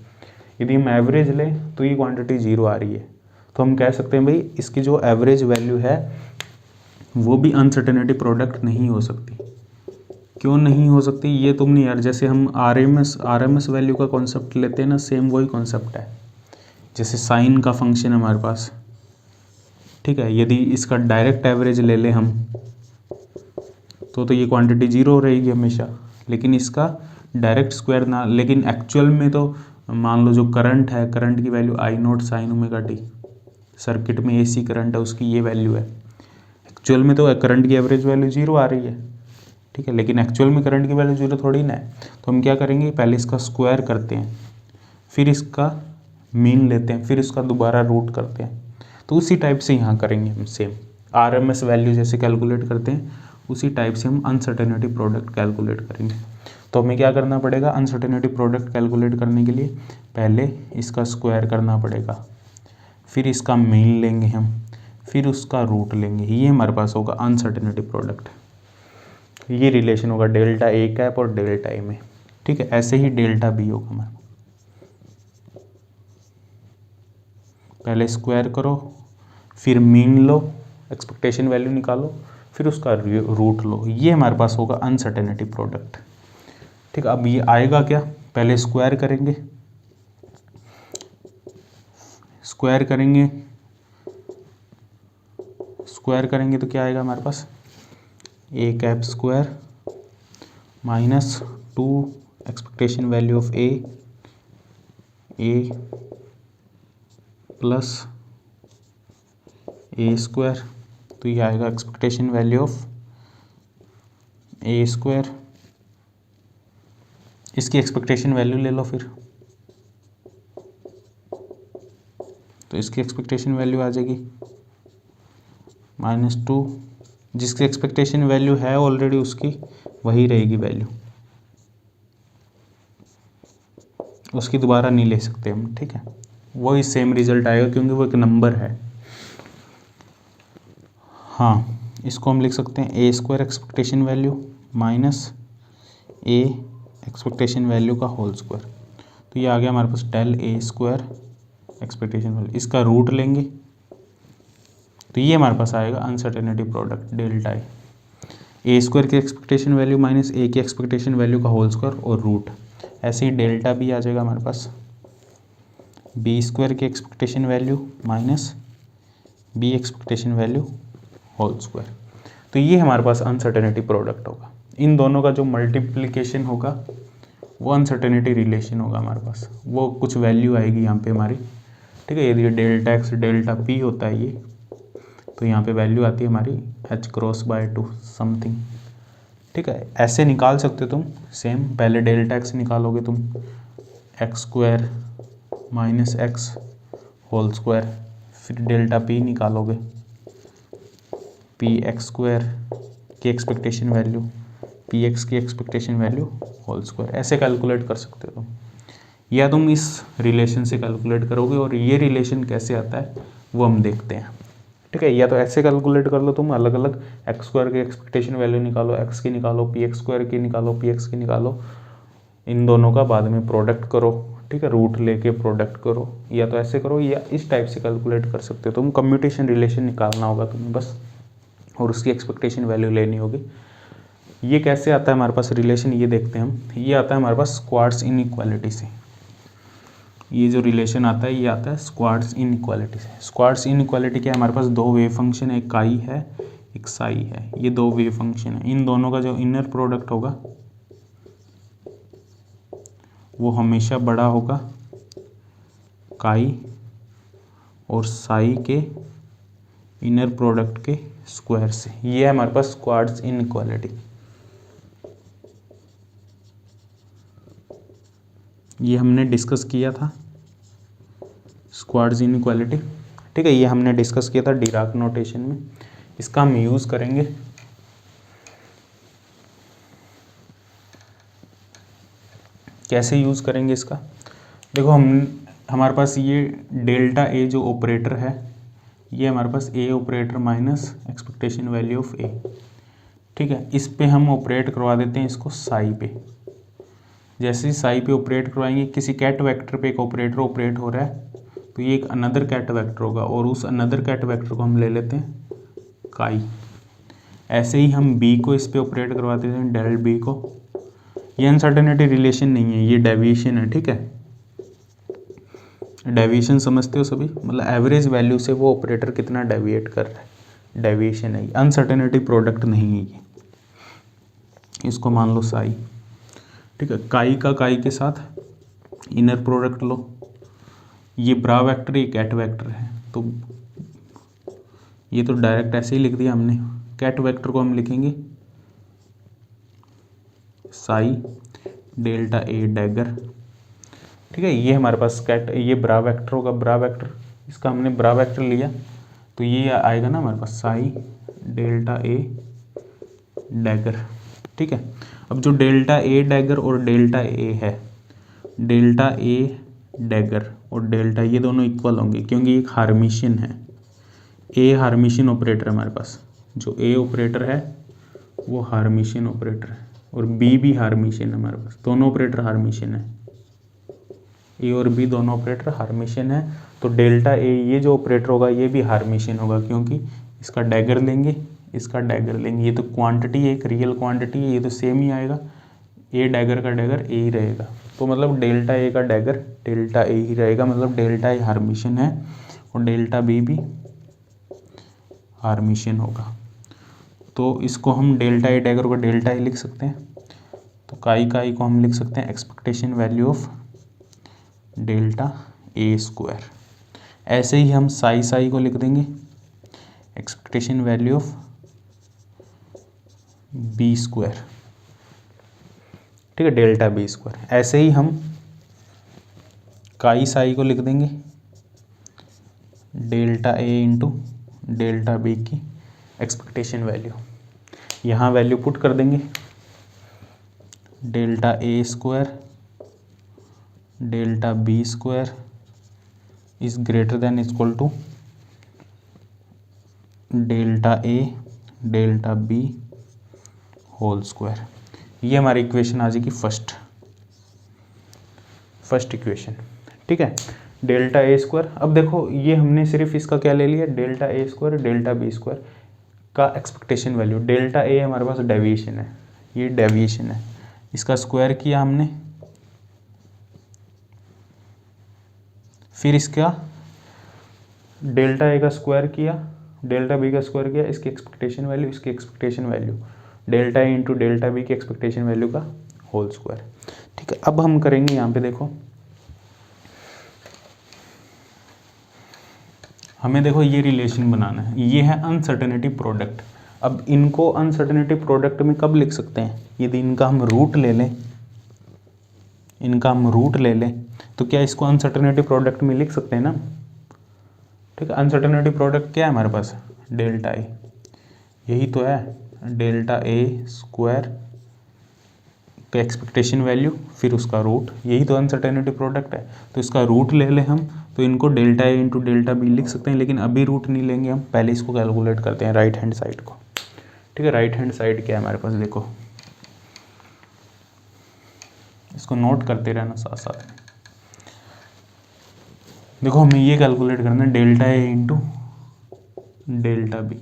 यदि हम एवरेज लें तो ये क्वांटिटी 0 आ रही है, तो हम कह सकते हैं भाई इसकी जो एवरेज वैल्यू है वो भी अनसर्टेनिटी प्रोडक्ट नहीं हो सकती। क्यों नहीं हो सकती, ये तुम नहीं यार, जैसे हम आरएमएस वैल्यू का कॉन्सेप्ट लेते हैं ना, सेम वही कॉन्सेप्ट है। जैसे साइन का फंक्शन है हमारे पास, ठीक है, यदि इसका डायरेक्ट एवरेज ले लें हम तो ये क्वांटिटी 0 रहेगी हमेशा, लेकिन इसका डायरेक्ट स्क्वायर ना, लेकिन एक्चुअल में तो मान लो जो करंट है, करंट की value I not sine omega T, circuit में एसी करंट है उसकी ये वैल्यू है। एक्चुअल में तो करंट की एवरेज वैल्यू 0 आ रही है, ठीक है, लेकिन एक्चुअल में करंट की वैल्यू 0 थोड़ी ना है। तो हम क्या करेंगे, पहले इसका स्क्वायर करते हैं, फिर इसका मीन लेते हैं, फिर इसका दोबारा रूट करते हैं। तो उसी टाइप से यहाँ करेंगे हम, सेम आरएमएस वैल्यू जैसे कैलकुलेट करते हैं उसी टाइप से हम अनसर्टेनिटी प्रोडक्ट कैलकुलेट करेंगे। तो हमें क्या करना पड़ेगा, अनसर्टेनिटी प्रोडक्ट कैलकुलेट करने के लिए पहले इसका स्क्वायर करना पड़ेगा, फिर इसका मीन लेंगे हम, फिर उसका रूट लेंगे, ये हमारे पास होगा अनसर्टेनिटी प्रोडक्ट। ये रिलेशन होगा डेल्टा ए कैप और डेल्टा ए में, ठीक है। ऐसे ही डेल्टा बी होगा हमारा, पहले स्क्वायर करो, फिर मीन लो, एक्सपेक्टेशन वैल्यू निकालो, फिर उसका रूट लो, ये हमारे पास होगा अनसर्टेनिटी प्रोडक्ट, ठीक है। अब ये आएगा क्या, पहले स्क्वायर करेंगे, स्क्वायर करेंगे तो क्या आएगा हमारे पास, A cap square minus 2 expectation value of A plus A square, तो ये आएगा expectation value of A square. इसकी एक्सपेक्टेशन वैल्यू ले लो फिर, तो इसकी एक्सपेक्टेशन वैल्यू आ जाएगी -2, जिसकी एक्सपेक्टेशन वैल्यू है ऑलरेडी उसकी वही रहेगी वैल्यू, उसकी दोबारा नहीं ले सकते हम, ठीक है। वही सेम रिजल्ट आएगा क्योंकि वो एक नंबर है। हाँ, इसको हम लिख सकते हैं A square expectation value minus A expectation value का होल स्क्वायर, तो ये आ गया हमारे पास del A square expectation value. इसका रूट लेंगे तो ये हमारे पास आएगा uncertainty product delta A square की एक्सपेक्टेशन वैल्यू माइनस ए की एक्सपेक्टेशन वैल्यू का होल स्क्वायर और रूट। ऐसे ही डेल्टा बी आ जाएगा हमारे पास, बी स्क्वायर की expectation value minus B expectation value whole square. तो ये हमारे पास अनसर्टेनिटी प्रोडक्ट होगा। इन दोनों का जो मल्टीप्लिकेशन होगा वो अनसर्टेनिटी रिलेशन होगा हमारे पास, वो कुछ वैल्यू आएगी यहाँ पे हमारी, ठीक है। यदि डेल्टा एक्स डेल्टा पी होता है ये, तो यहाँ पे वैल्यू आती है हमारी h×2 समथिंग, ठीक है। ऐसे निकाल सकते हो तुम सेम, पहले डेल्टा एक्स निकालोगे तुम X square minus X whole square, फिर डेल्टा पी निकालोगे पी एक्स स्क्वायर की एक्सपेक्टेशन वैल्यू पी एक्स की एक्सपेक्टेशन वैल्यू होल स्क्वायर, ऐसे कैलकुलेट कर सकते हो तुम, या तुम इस रिलेशन से कैलकुलेट करोगे। और ये रिलेशन कैसे आता है वो हम देखते हैं, ठीक है। या तो ऐसे कैलकुलेट कर लो तुम, अलग अलग एक्स स्क्वायर की एक्सपेक्टेशन वैल्यू निकालो, एक्स की निकालो, पी एक्स स्क्वायर की निकालो, पी एक्स की निकालो, इन दोनों का बाद में प्रोडक्ट करो, ठीक है, रूट लेके प्रोडक्ट करो, या तो ऐसे करो, या इस टाइप से कैलकुलेट कर सकते हो तुम। कम्यूटेशन रिलेशन निकालना होगा तुम्हें बस, और उसकी एक्सपेक्टेशन वैल्यू लेनी होगी। ये कैसे आता है हमारे पास रिलेशन, ये देखते हैं हम। ये आता है हमारे पास स्क्वाड्स इनइक्वालिटी से। ये जो रिलेशन आता है ये आता है स्क्वाड्स इनइक्वालिटी से। स्क्वाड्स इनइक्वालिटी क्या है, हमारे पास दो वेव फंक्शन है, एक काई है एक साई है, ये दो वेव फंक्शन है। इन दोनों का जो इनर प्रोडक्ट होगा वो हमेशा बड़ा होगा काई और साई के इनर प्रोडक्ट के स्क्वायर से। ये है हमारे पास स्क्वाड्स इनइक्वालिटी। ये हमने डिस्कस किया था स्क्वाड्स इनइक्वालिटी, ठीक है। ये हमने डिस्कस किया था डिराक नोटेशन में। इसका हम यूज़ करेंगे कैसे यूज़ करेंगे इसका, देखो हमारे पास ये डेल्टा ए जो ऑपरेटर है, ये हमारे पास A operator minus expectation value of A, ठीक है। इस पे हम ऑपरेट करवा देते हैं इसको साई पे। जैसे ही साई पे ऑपरेट करवाएंगे, किसी कैट वेक्टर पे एक ऑपरेटर ऑपरेट हो रहा है, तो ये एक अनदर कैट वेक्टर होगा, और उस अनदर कैट वेक्टर को हम ले लेते हैं काई। ऐसे ही हम बी को इस पे ऑपरेट करवा देते हैं डेल बी को। ये अनसर्टेनिटी रिलेशन नहीं है, ये डेविएशन है, ठीक है। डेविएशन समझते हो सभी, मतलब एवरेज वैल्यू से वो ऑपरेटर कितना डेविएट कर रहा है, डेविएशन है। अनसर्टेनिटी प्रोडक्ट नहीं है ये, इसको मान लो साई, ठीक है। काई का काई के साथ इनर प्रोडक्ट लो, ये ब्रा वेक्टर ये कैट वेक्टर है, तो ये तो डायरेक्ट ऐसे ही लिख दिया हमने। कैट वेक्टर को हम लिखेंगे साई डेल्टा ए डैगर, ठीक है। ये हमारे पास कैट, ये ब्रा वेक्टर होगा, ब्रा वेक्टर, इसका हमने ब्रा वेक्टर लिया तो ये आएगा ना हमारे पास साई डेल्टा ए डैगर, ठीक है। अब जो डेल्टा ए डैगर और डेल्टा ए है, डेल्टा ए डैगर और डेल्टा, ये दोनों इक्वल होंगे क्योंकि एक हार्मिशियन है। ए हार्मिशियन ऑपरेटर है हमारे पास, जो ए ऑपरेटर है वो हार्मिशियन ऑपरेटर है, और बी भी हार्मिशियन है हमारे पास, दोनों ऑपरेटर हार्मिशियन है। ए और बी दोनों ऑपरेटर हार्मिशियन है, तो डेल्टा ए ये जो ऑपरेटर होगा ये भी हार्मिशियन होगा, क्योंकि इसका डैगर लेंगे इसका डैगर लेंगे। ये तो क्वांटिटी है, एक रियल क्वांटिटी है, ये तो सेम ही आएगा, ए डैगर का डैगर ए ही रहेगा, तो मतलब डेल्टा ए का डैगर डेल्टा ए ही रहेगा, मतलब डेल्टा ए हार्मिशियन है और डेल्टा बी भी हार्मिशियन होगा। तो इसको हम डेल्टा ए डैगर को डेल्टा ए लिख सकते हैं, तो काई को हम लिख सकते हैं expectation value of delta A square. ऐसे ही हम साई को लिख देंगे expectation value of B square, ठीक है, डेल्टा बी स्क्वायर। ऐसे ही हम काई साई को लिख देंगे delta A into delta B की एक्सपेक्टेशन वैल्यू। यहाँ वैल्यू पुट कर देंगे, delta A square delta B square is greater than equal to delta A delta B whole square. ये हमारी इक्वेशन आ जाएगी फर्स्ट इक्वेशन, ठीक है, डेल्टा ए स्क्वायर। अब देखो ये हमने सिर्फ इसका क्या ले लिया, delta A square delta B square का एक्सपेक्टेशन वैल्यू। डेल्टा ए हमारे पास डेविएशन है, ये डेविएशन है, इसका स्क्वायर किया हमने, फिर इसका डेल्टा ए का स्क्वायर किया, डेल्टा बी का स्क्वायर किया, इसकी एक्सपेक्टेशन वैल्यू, इसकी expectation value, delta A into delta B की एक्सपेक्टेशन वैल्यू का होल स्क्वायर, ठीक है। अब हम करेंगे यहाँ पे, देखो हमें देखो ये रिलेशन बनाना है, ये है अनसर्टेनिटी प्रोडक्ट। अब इनको अनसर्टेनिटी प्रोडक्ट में कब लिख सकते हैं, यदि इनका हम रूट ले लें, तो क्या इसको अनसर्टेनिटी प्रोडक्ट में लिख सकते हैं ना, ठीक है। अनसर्टेनिटी प्रोडक्ट क्या है हमारे पास, डेल्टा ए, यही तो है, डेल्टा ए स्क्वायर तो एक्सपेक्टेशन वैल्यू फिर उसका रूट, यही तो अनसर्टेनिटी प्रोडक्ट है। तो इसका रूट ले लें हम, तो इनको delta A into delta B लिख सकते हैं, लेकिन अभी रूट नहीं लेंगे हम, पहले इसको कैलकुलेट करते हैं राइट हैंड साइड को। ठीक है, राइट हैंड साइड क्या है हमारे पास, देखो इसको नोट करते रहना साथ साथ में। देखो हमें ये कैलकुलेट करना है delta A into delta B.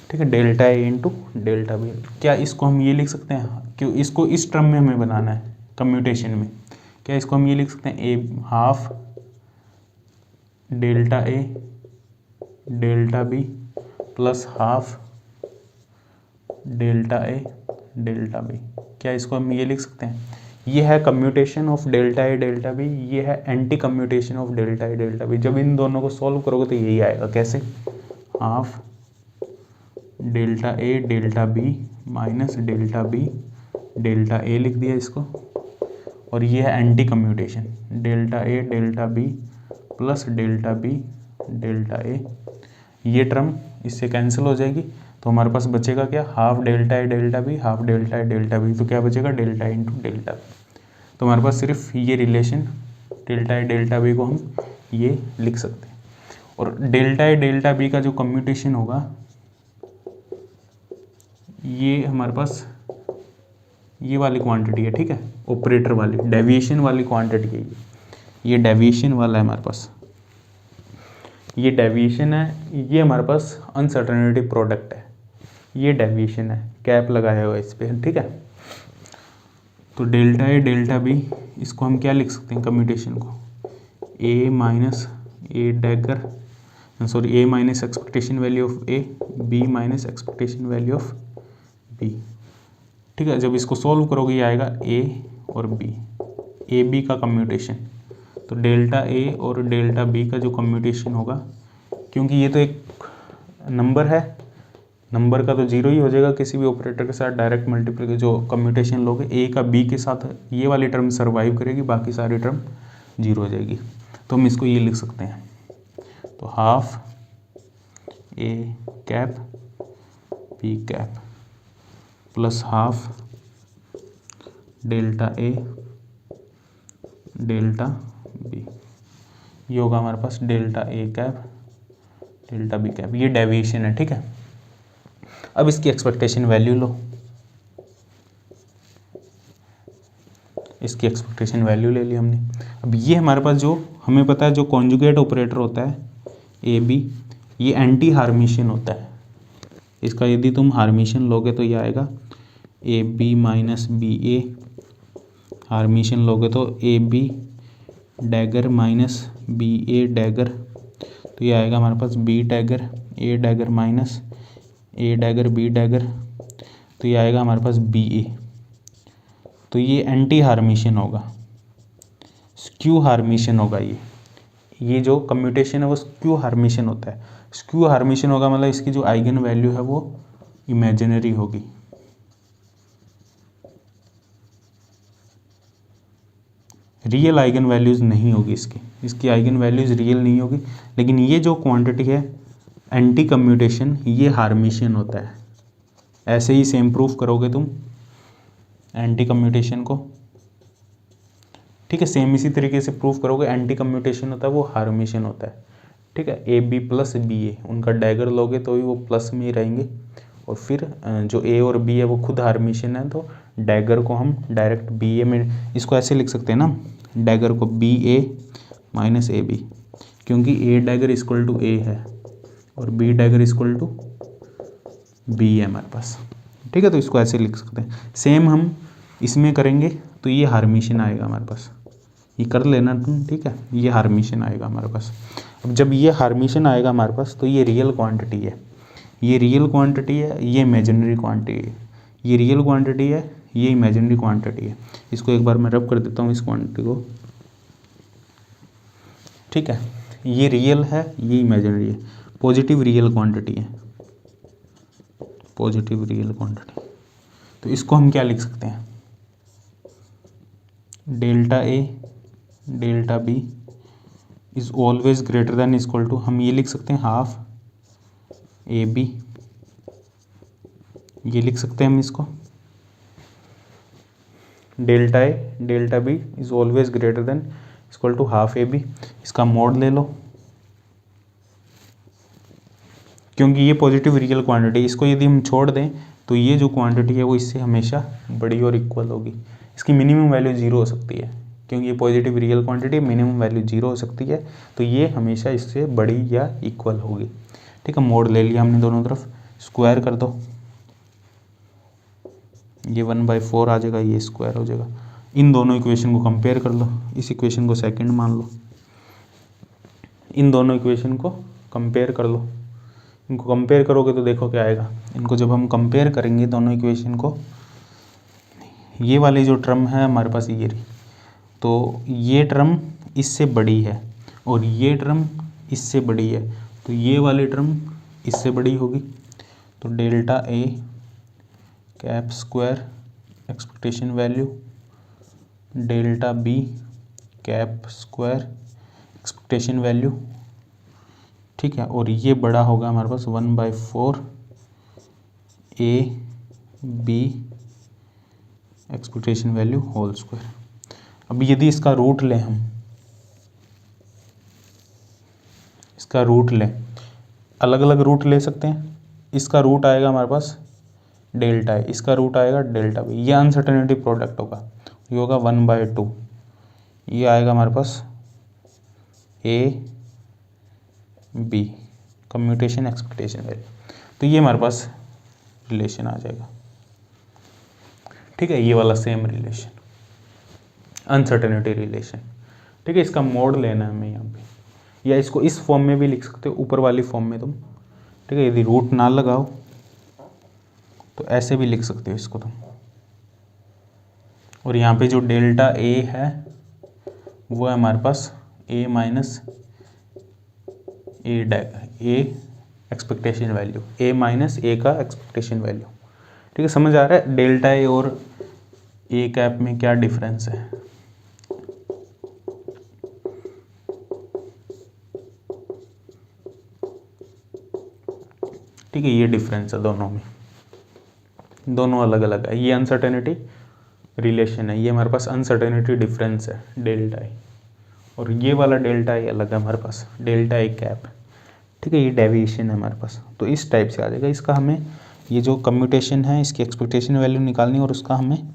ठीक है, delta A into delta B, क्या इसको हम ये लिख सकते हैं, क्यों इसको इस टर्म में हमें बनाना है कम्यूटेशन में, क्या इसको हम ये लिख सकते हैं A half delta A delta B plus half delta A delta B, क्या इसको हम ये लिख सकते हैं। ये है commutation of delta A delta B, ये है anti commutation of delta A delta B. जब इन दोनों को सॉल्व करोगे तो यही आएगा, कैसे, half delta A delta B minus delta B delta A लिख दिया इसको, और ये है anti commutation delta A delta B plus delta B delta A, ये टर्म इससे कैंसिल हो जाएगी, तो हमारे पास बचेगा क्या, half delta A delta be half delta A delta B, तो क्या बचेगा डेल्टा इंटू डेल्टा बी। तो हमारे पास सिर्फ ये relation delta A delta B को हम ये लिख सकते हैं, और डेल्टा ए डेल्टा बी का जो कम्यूटेशन होगा ये हमारे पास ये वाली क्वांटिटी है। ठीक है, ऑपरेटर वाली डेविएशन वाली क्वांटिटी है, ये डेविएशन वाला है हमारे पास, ये डेविएशन है, ये हमारे पास अनसर्टेनिटी प्रोडक्ट है, ये डेविएशन है, कैप लगाया हुआ है इस पर। ठीक है, तो डेल्टा ए डेल्टा बी इसको हम क्या लिख सकते हैं कम्यूटेशन को, A minus A dagger sorry A minus expectation value of A B minus expectation value of B. ठीक है, जब इसको सॉल्व करोगे ये आएगा ए और बी, ए बी का कम्यूटेशन, तो डेल्टा ए और डेल्टा बी का जो कम्यूटेशन होगा, क्योंकि ये तो एक नंबर है, नंबर का तो जीरो ही हो जाएगा किसी भी ऑपरेटर के साथ, डायरेक्ट मल्टीप्लिकेशन जो कम्यूटेशन लोगे ए का बी के साथ ये वाली टर्म सर्वाइव करेगी, बाकी सारी टर्म जीरो हो जाएगी, तो हम इसको ये लिख सकते हैं, तो half A cap B cap plus half delta A delta B, ये होगा हमारे पास delta A cap delta B cap, ये डेविएशन है। ठीक है, अब इसकी एक्सपेक्टेशन वैल्यू लो, इसकी एक्सपेक्टेशन वैल्यू ले ली हमने। अब ये हमारे पास जो हमें पता है जो कॉन्जुगेट ऑपरेटर होता है ए बी, ये एंटी हार्मिशियन होता है, इसका यदि तुम हार्मिशियन लोगे तो ये आएगा A B minus B A, hermitian लोगे तो A B dagger minus B A dagger, तो ये आएगा हमारे पास B dagger A dagger minus A dagger B dagger, तो ये आएगा हमारे पास बी ए, तो ये एंटी हार्मिशियन होगा, स्क्यू हार्मिशियन होगा, ये जो कम्यूटेशन है वो स्क्यू हार्मिशियन होता है। स्क्यू हार्मिशियन होगा मतलब इसकी जो आइगन वैल्यू है वो इमेजिनरी होगी, रियल आइगन वैल्यूज़ नहीं होगी इसकी आइगन वैल्यूज़ रियल नहीं होगी, लेकिन ये जो क्वांटिटी है एंटी कम्यूटेशन ये हार्मिशियन होता है। ऐसे ही सेम प्रूफ करोगे तुम एंटी कम्यूटेशन को, ठीक है, सेम इसी तरीके से प्रूफ करोगे, एंटी कम्यूटेशन होता है वो हार्मिशियन होता है। ठीक है, ए बी प्लस बी ए, उनका डैगर लोगे तो भी वो प्लस में ही रहेंगे, और फिर जो ए और बी है वो खुद हार्मिशियन है, तो डैगर को हम डायरेक्ट बी ए में इसको ऐसे लिख सकते हैं ना, डैगर को B A minus A B, क्योंकि A dagger equal to A है और B dagger equal to B है हमारे पास। ठीक है, तो इसको ऐसे लिख सकते हैं। सेम हम इसमें करेंगे तो ये हार्मिशियन आएगा हमारे पास, ये कर लेना तुम। ठीक है, ये हार्मिशियन आएगा हमारे पास। अब जब ये हार्मिशियन आएगा हमारे पास तो ये रियल क्वांटिटी है, ये रियल क्वांटिटी है, ये इमेजिनरी क्वांटिटी है, ये रियल क्वांटिटी है, ये इमेजिनरी क्वांटिटी है। इसको एक बार मैं रब कर देता हूँ इस क्वांटिटी को। ठीक है, ये रियल है, ये इमेजिनरी है, पॉजिटिव रियल क्वांटिटी है, पॉजिटिव रियल क्वांटिटी। तो इसको हम क्या लिख सकते हैं, delta A delta B is always greater than equal to, हम ये लिख सकते हैं हाफ ए बी, ये लिख सकते हैं हम इसको। Delta A delta B is always greater than equal to half A B. इसका मोड ले लो, क्योंकि ये पॉजिटिव रियल क्वांटिटी, इसको यदि हम छोड़ दें तो ये जो क्वांटिटी है वो इससे हमेशा बड़ी और इक्वल होगी। इसकी मिनिमम वैल्यू 0 हो सकती है, क्योंकि ये positive real quantity, minimum value 0 हो सकती है, तो ये हमेशा इससे बड़ी या इक्वल होगी। ठीक है, मोड ले लिया हमने दोनों तरफ, स्क्वायर कर दो, ये 1/4 आ जाएगा, ये स्क्वायर हो जाएगा। इन दोनों इक्वेशन को कंपेयर कर लो, इस इक्वेशन को सेकंड मान लो, इन दोनों इक्वेशन को कंपेयर कर लो। इनको कंपेयर करोगे तो देखो क्या आएगा। इनको जब हम कंपेयर करेंगे दोनों इक्वेशन को, ये वाली जो टर्म है हमारे पास ये रही, तो ये टर्म इससे बड़ी है और ये टर्म इससे बड़ी है, तो ये वाली टर्म इससे बड़ी होगी। तो delta A cap square expectation value, delta B cap square expectation value. ठीक है, और ये बड़ा होगा हमारे पास 1/4 A B expectation value whole square. अब यदि इसका रूट लें हम, इसका रूट लें, अलग अलग रूट ले सकते हैं। इसका रूट आएगा हमारे पास डेल्टा है, इसका रूट आएगा डेल्टा बी, ये अनसर्टेनिटी प्रोडक्ट होगा, ये होगा 1/2, ये आएगा हमारे पास A B commutation expectation value. तो ये हमारे पास रिलेशन आ जाएगा। ठीक है, ये वाला सेम रिलेशन, अनसर्टेनिटी रिलेशन। ठीक है, इसका मोड लेना है हमें यहाँ पे, या इसको इस फॉर्म में भी लिख सकते हो, ऊपर वाली फॉर्म में तुम। ठीक है, यदि रूट ना लगाओ तो ऐसे भी लिख सकते हो इसको तुम। और यहाँ पे जो डेल्टा ए है वो है हमारे पास ए minus A expectation value, A minus ए का एक्सपेक्टेशन वैल्यू। ठीक है, समझ आ रहा है डेल्टा ए और ए कैप में क्या डिफरेंस है। ठीक है, ये डिफरेंस है दोनों में, दोनों अलग अलग है। ये अनसर्टेनिटी रिलेशन है, ये हमारे पास अनसर्टेनिटी डिफरेंस है डेल्टा ए, और ये वाला डेल्टा ए अलग है हमारे पास, डेल्टा ए कैप। ठीक है, ये डेविएशन है हमारे पास, तो इस टाइप से आ जाएगा। इसका हमें ये जो कम्यूटेशन है इसकी एक्सपेक्टेशन वैल्यू निकालनी है और उसका हमें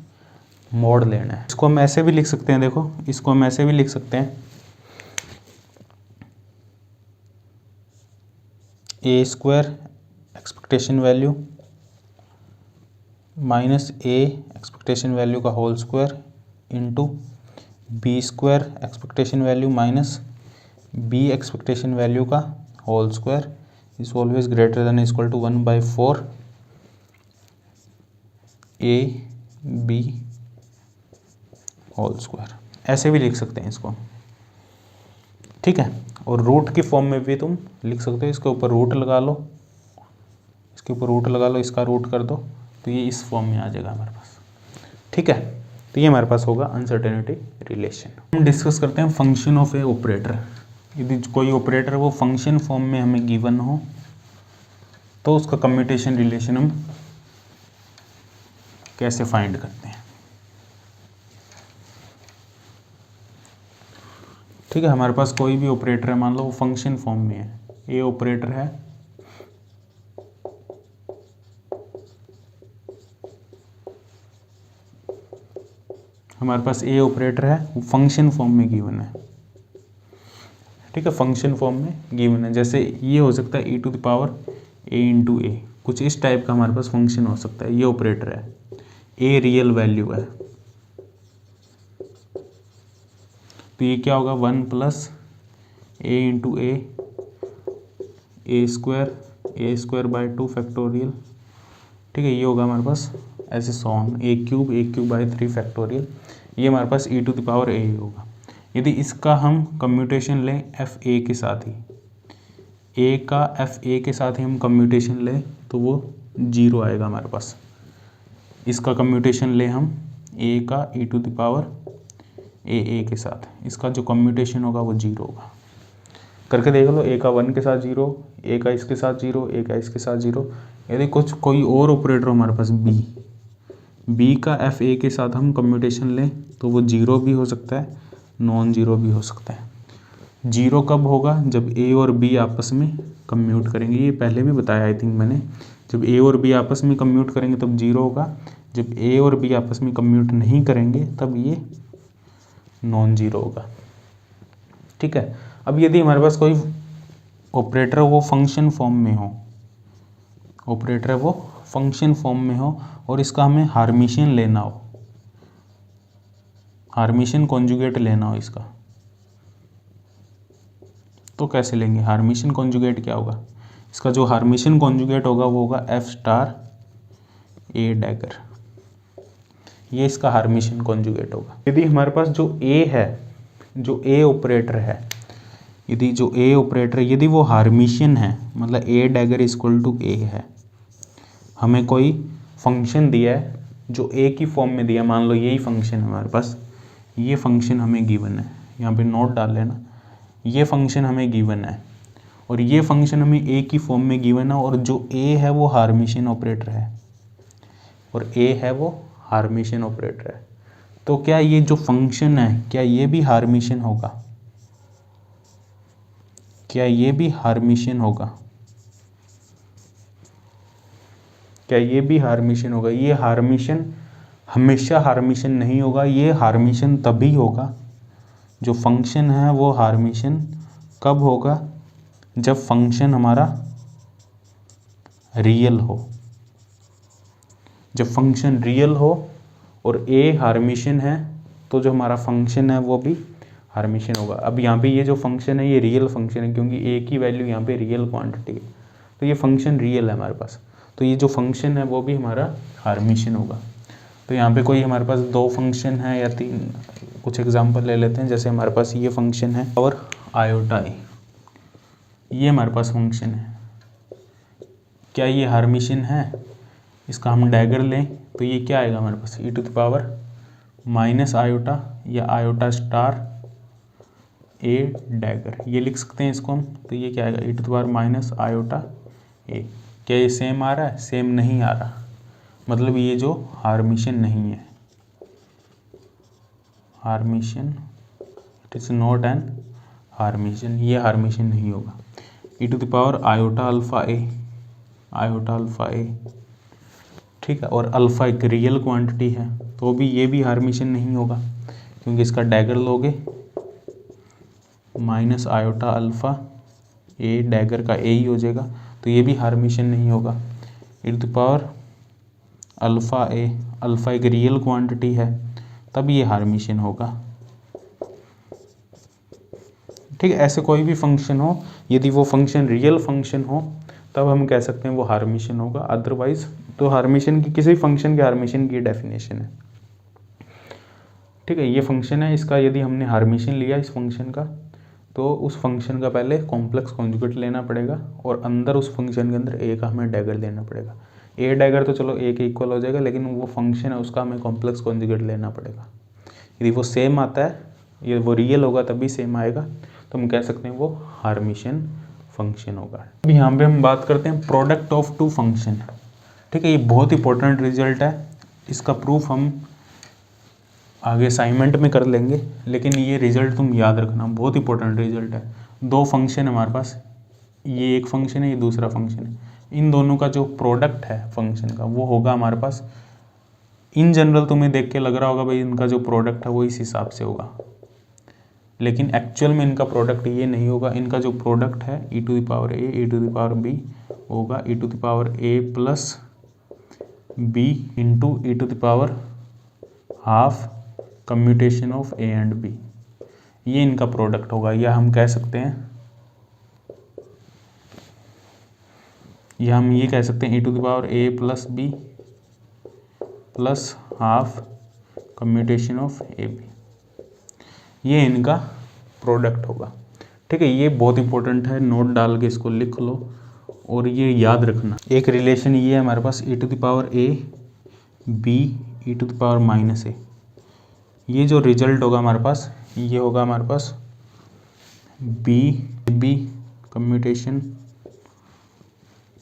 मोड लेना है। इसको हम ऐसे भी लिख सकते हैं, देखो इसको हम ऐसे भी लिख सकते हैं, A square expectation value minus A expectation value का whole square into B square expectation value minus B expectation value का whole square is always greater than equal to 1/4 A B whole square. ऐसे भी लिख सकते हैं इसको। ठीक है, और रूट की फॉर्म में भी तुम लिख सकते हो, इसके ऊपर रूट लगा लो, इसके ऊपर रूट लगा लो, इसका रूट कर दो, तो ये इस फॉर्म में आ जाएगा हमारे पास। ठीक है, तो ये हमारे पास होगा अनसर्टेनिटी रिलेशन। हम डिस्कस करते हैं फंक्शन ऑफ ए ऑपरेटर। यदि कोई ऑपरेटर वो फंक्शन फॉर्म में हमें गिवन हो तो उसका कम्यूटेशन रिलेशन हम कैसे फाइंड करते हैं। ठीक है, हमारे पास कोई भी ऑपरेटर है, मान लो वो फंक्शन फॉर्म में है, ए ऑपरेटर है, हमारे पास ए ऑपरेटर है, वो फंक्शन फॉर्म में गिवन है। ठीक है, फंक्शन फॉर्म में गिवन है, जैसे ये हो सकता है e⁻ a इंटू ए, कुछ इस टाइप का हमारे पास फंक्शन हो सकता है। ये ऑपरेटर है, ए रियल वैल्यू है, तो ये क्या होगा 1 + a into A square / 2 factorial. ठीक है, ये होगा हमारे पास ऐसे सॉन a³ फैक्टोरियल, ये हमारे पास e⁻ a होगा। यदि इसका हम कम्यूटेशन लें fa के साथ ही, a का fa के साथ ही हम कम्यूटेशन लें तो वो 0 आएगा हमारे पास। इसका कम्यूटेशन लें हम a का e⁻ a के साथ, इसका जो कम्यूटेशन होगा वो 0 होगा। करके देख लो, a का 1 के साथ 0, a का इसके साथ 0, a का इसके साथ 0। यदि कोई और ऑपरेटर हो हमारे पास b, बी का एफ ए के साथ हम कम्यूटेशन लें तो वो 0 भी हो सकता है, नॉन ज़ीरो भी हो सकता है। 0 कब होगा? जब ए और बी आपस में कम्यूट करेंगे। ये पहले भी बताया आई थिंक मैंने। जब ए और बी आपस में कम्यूट करेंगे तब 0 होगा। जब ए और बी आपस में कम्यूट नहीं करेंगे तब ये नॉन ज़ीरो होगा। ठीक है। अब यदि हमारे पास कोई ऑपरेटर वो फंक्शन फॉर्म में हो, ऑपरेटर वो फंक्शन फॉर्म में हो और इसका हमें हार्मिशियन लेना हो, हार्मिशियन कॉन्जुगेट लेना हो इसका, तो कैसे लेंगे? हार्मिशियन कॉन्जुगेट क्या होगा? इसका जो हार्मिशियन कॉन्जुगेट होगा वो होगा एफ स्टार ए डैगर। ये इसका हार्मिशियन कॉन्जुगेट होगा। यदि हमारे पास जो ए है, जो ए ऑपरेटर है, यदि जो ए ऑपरेटर यदि वो हार्मिशियन है, मतलब ए डैगर इक्वल टू ए है, हमें कोई फंक्शन दिया है जो ए की फॉर्म में दिया, मान लो यही फंक्शन है हमारे पास, ये फंक्शन हमें गिवन है, यहाँ पे नोट डाल लेना, ये फंक्शन हमें गिवन है और ये फंक्शन हमें ए की फॉर्म में गिवन है और जो ए है वो हार्मिशियन ऑपरेटर है और ए है वो हार्मिशियन ऑपरेटर है। तो क्या ये जो फंक्शन है क्या ये भी हार्मिशियन होगा? क्या ये भी हार्मिशियन होगा? क्या ये भी हार्मिशियन होगा? ये हार्मिशियन हमेशा हार्मिशियन नहीं होगा। ये हार्मिशियन तभी होगा, जो फंक्शन है वो हार्मिशियन कब होगा? जब फंक्शन हमारा रियल हो। जब फंक्शन रियल हो और ए हार्मिशियन है तो जो हमारा फंक्शन है वो भी हार्मिशियन होगा। अब यहाँ पे ये जो फंक्शन है ये रियल फंक्शन है क्योंकि ए की वैल्यू यहाँ पे रियल क्वांटिटी है, तो ये फंक्शन रियल है हमारे पास, तो ये जो फंक्शन है वो भी हमारा हार्मिशियन होगा। तो यहाँ पे कोई हमारे पास 2 फंक्शन है या 3, कुछ एग्जांपल ले लेते हैं। जैसे हमारे पास ये फंक्शन है और आयोटा ए, ये हमारे पास फंक्शन है, क्या ये हार्मिशियन है? इसका हम डैगर लें तो ये क्या आएगा हमारे पास? e⁻- आयोटा या आयोटा स्टार ए डैगर, ये लिख सकते हैं इसको हम। तो ये क्या आएगा? e⁻- आयोटा ए। क्या ये सेम आ रहा है? सेम नहीं आ रहा, मतलब ये जो हार्मिशियन नहीं है, हार्मिशियन, इट इज नॉट एन हार्मिशियन, ये हार्मिशियन नहीं होगा। e⁻आयोटा अल्फा ए, आयोटा अल्फा ए, ठीक है, और अल्फा एक रियल क्वांटिटी है तो भी ये भी हार्मिशियन नहीं होगा क्योंकि इसका डैगर लोगे माइनस आयोटा अल्फा ए, डैगर का ए ही हो जाएगा, तो ये भी हार्मिशियन नहीं होगा। अल्फा ए, अल्फा एक रियल क्वांटिटी है तब ये हार्मिशियन होगा। ठीक है, ऐसे कोई भी फंक्शन हो, यदि वो फंक्शन रियल फंक्शन हो तब हम कह सकते हैं वो हार्मिशियन होगा, अदरवाइज तो हार्मिशियन की किसी फंक्शन के हार्मिशियन की डेफिनेशन है। ठीक है, ये फंक्शन है, इसका यदि हमने हार्मिशियन लिया इस फंक्शन का तो उस फंक्शन का पहले कॉम्प्लेक्स कॉन्जुगेट लेना पड़ेगा और अंदर उस फंक्शन के अंदर ए का हमें डैगर देना पड़ेगा। ए डैगर तो चलो ए के इक्वल हो जाएगा, लेकिन वो फंक्शन है उसका हमें कॉम्प्लेक्स कॉन्जुगेट लेना पड़ेगा। यदि वो सेम आता है, ये वो रियल होगा तभी सेम आएगा, तो हम कह सकते हैं वो हार्मिशियन फंक्शन होगा। अब यहाँ पे हम बात करते हैं प्रोडक्ट ऑफ 2 फंक्शन। ठीक है, ये बहुत इंपॉर्टेंट रिजल्ट है, इसका प्रूफ हम आगे असाइनमेंट में कर लेंगे, लेकिन ये रिजल्ट तुम याद रखना, बहुत इंपॉर्टेंट रिजल्ट है। 2 फंक्शन है हमारे पास, ये एक फंक्शन है, ये दूसरा फंक्शन है, इन दोनों का जो प्रोडक्ट है फंक्शन का वो होगा हमारे पास, इन जनरल तुम्हें देख के लग रहा होगा भाई इनका जो प्रोडक्ट है वो इस हिसाब से होगा, लेकिन एक्चुअल में इनका प्रोडक्ट ये नहीं होगा। इनका जो प्रोडक्ट है e⁻a e⁻b होगा e⁻a plus b into e⁻½ commutation of A and B, ये इनका प्रोडक्ट होगा। या हम कह सकते हैं, या हम ये कह सकते हैं e⁻a plus b plus ½ commutation of A B, ये इनका प्रोडक्ट होगा। ठीक है, ये बहुत इंपॉर्टेंट है, नोट डाल के इसको लिख लो और ये याद रखना। एक रिलेशन ये है हमारे पास e⁻a b e⁻−a, ये जो रिजल्ट होगा हमारे पास, ये होगा हमारे पास b commutation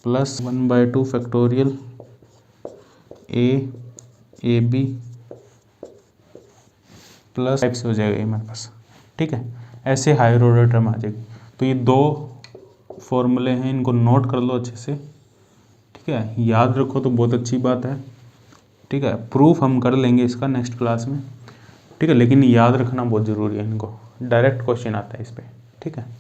plus 1/2 factorial a A B plus type से हो जाएगा ये हमारे पास, ठीक है। ऐसे हायर ऑर्डर टर्म आ जाएगी। तो ये 2 फॉर्मूले हैं, इनको नोट कर लो अच्छे से, ठीक है, याद रखो तो बहुत अच्छी बात है, ठीक है। प्रूफ हम कर लेंगे इसका नेक्स्ट क्लास में, ठीक है, लेकिन याद रखना बहुत ज़रूरी है इनको, डायरेक्ट क्वेश्चन आता है इस पर, ठीक है।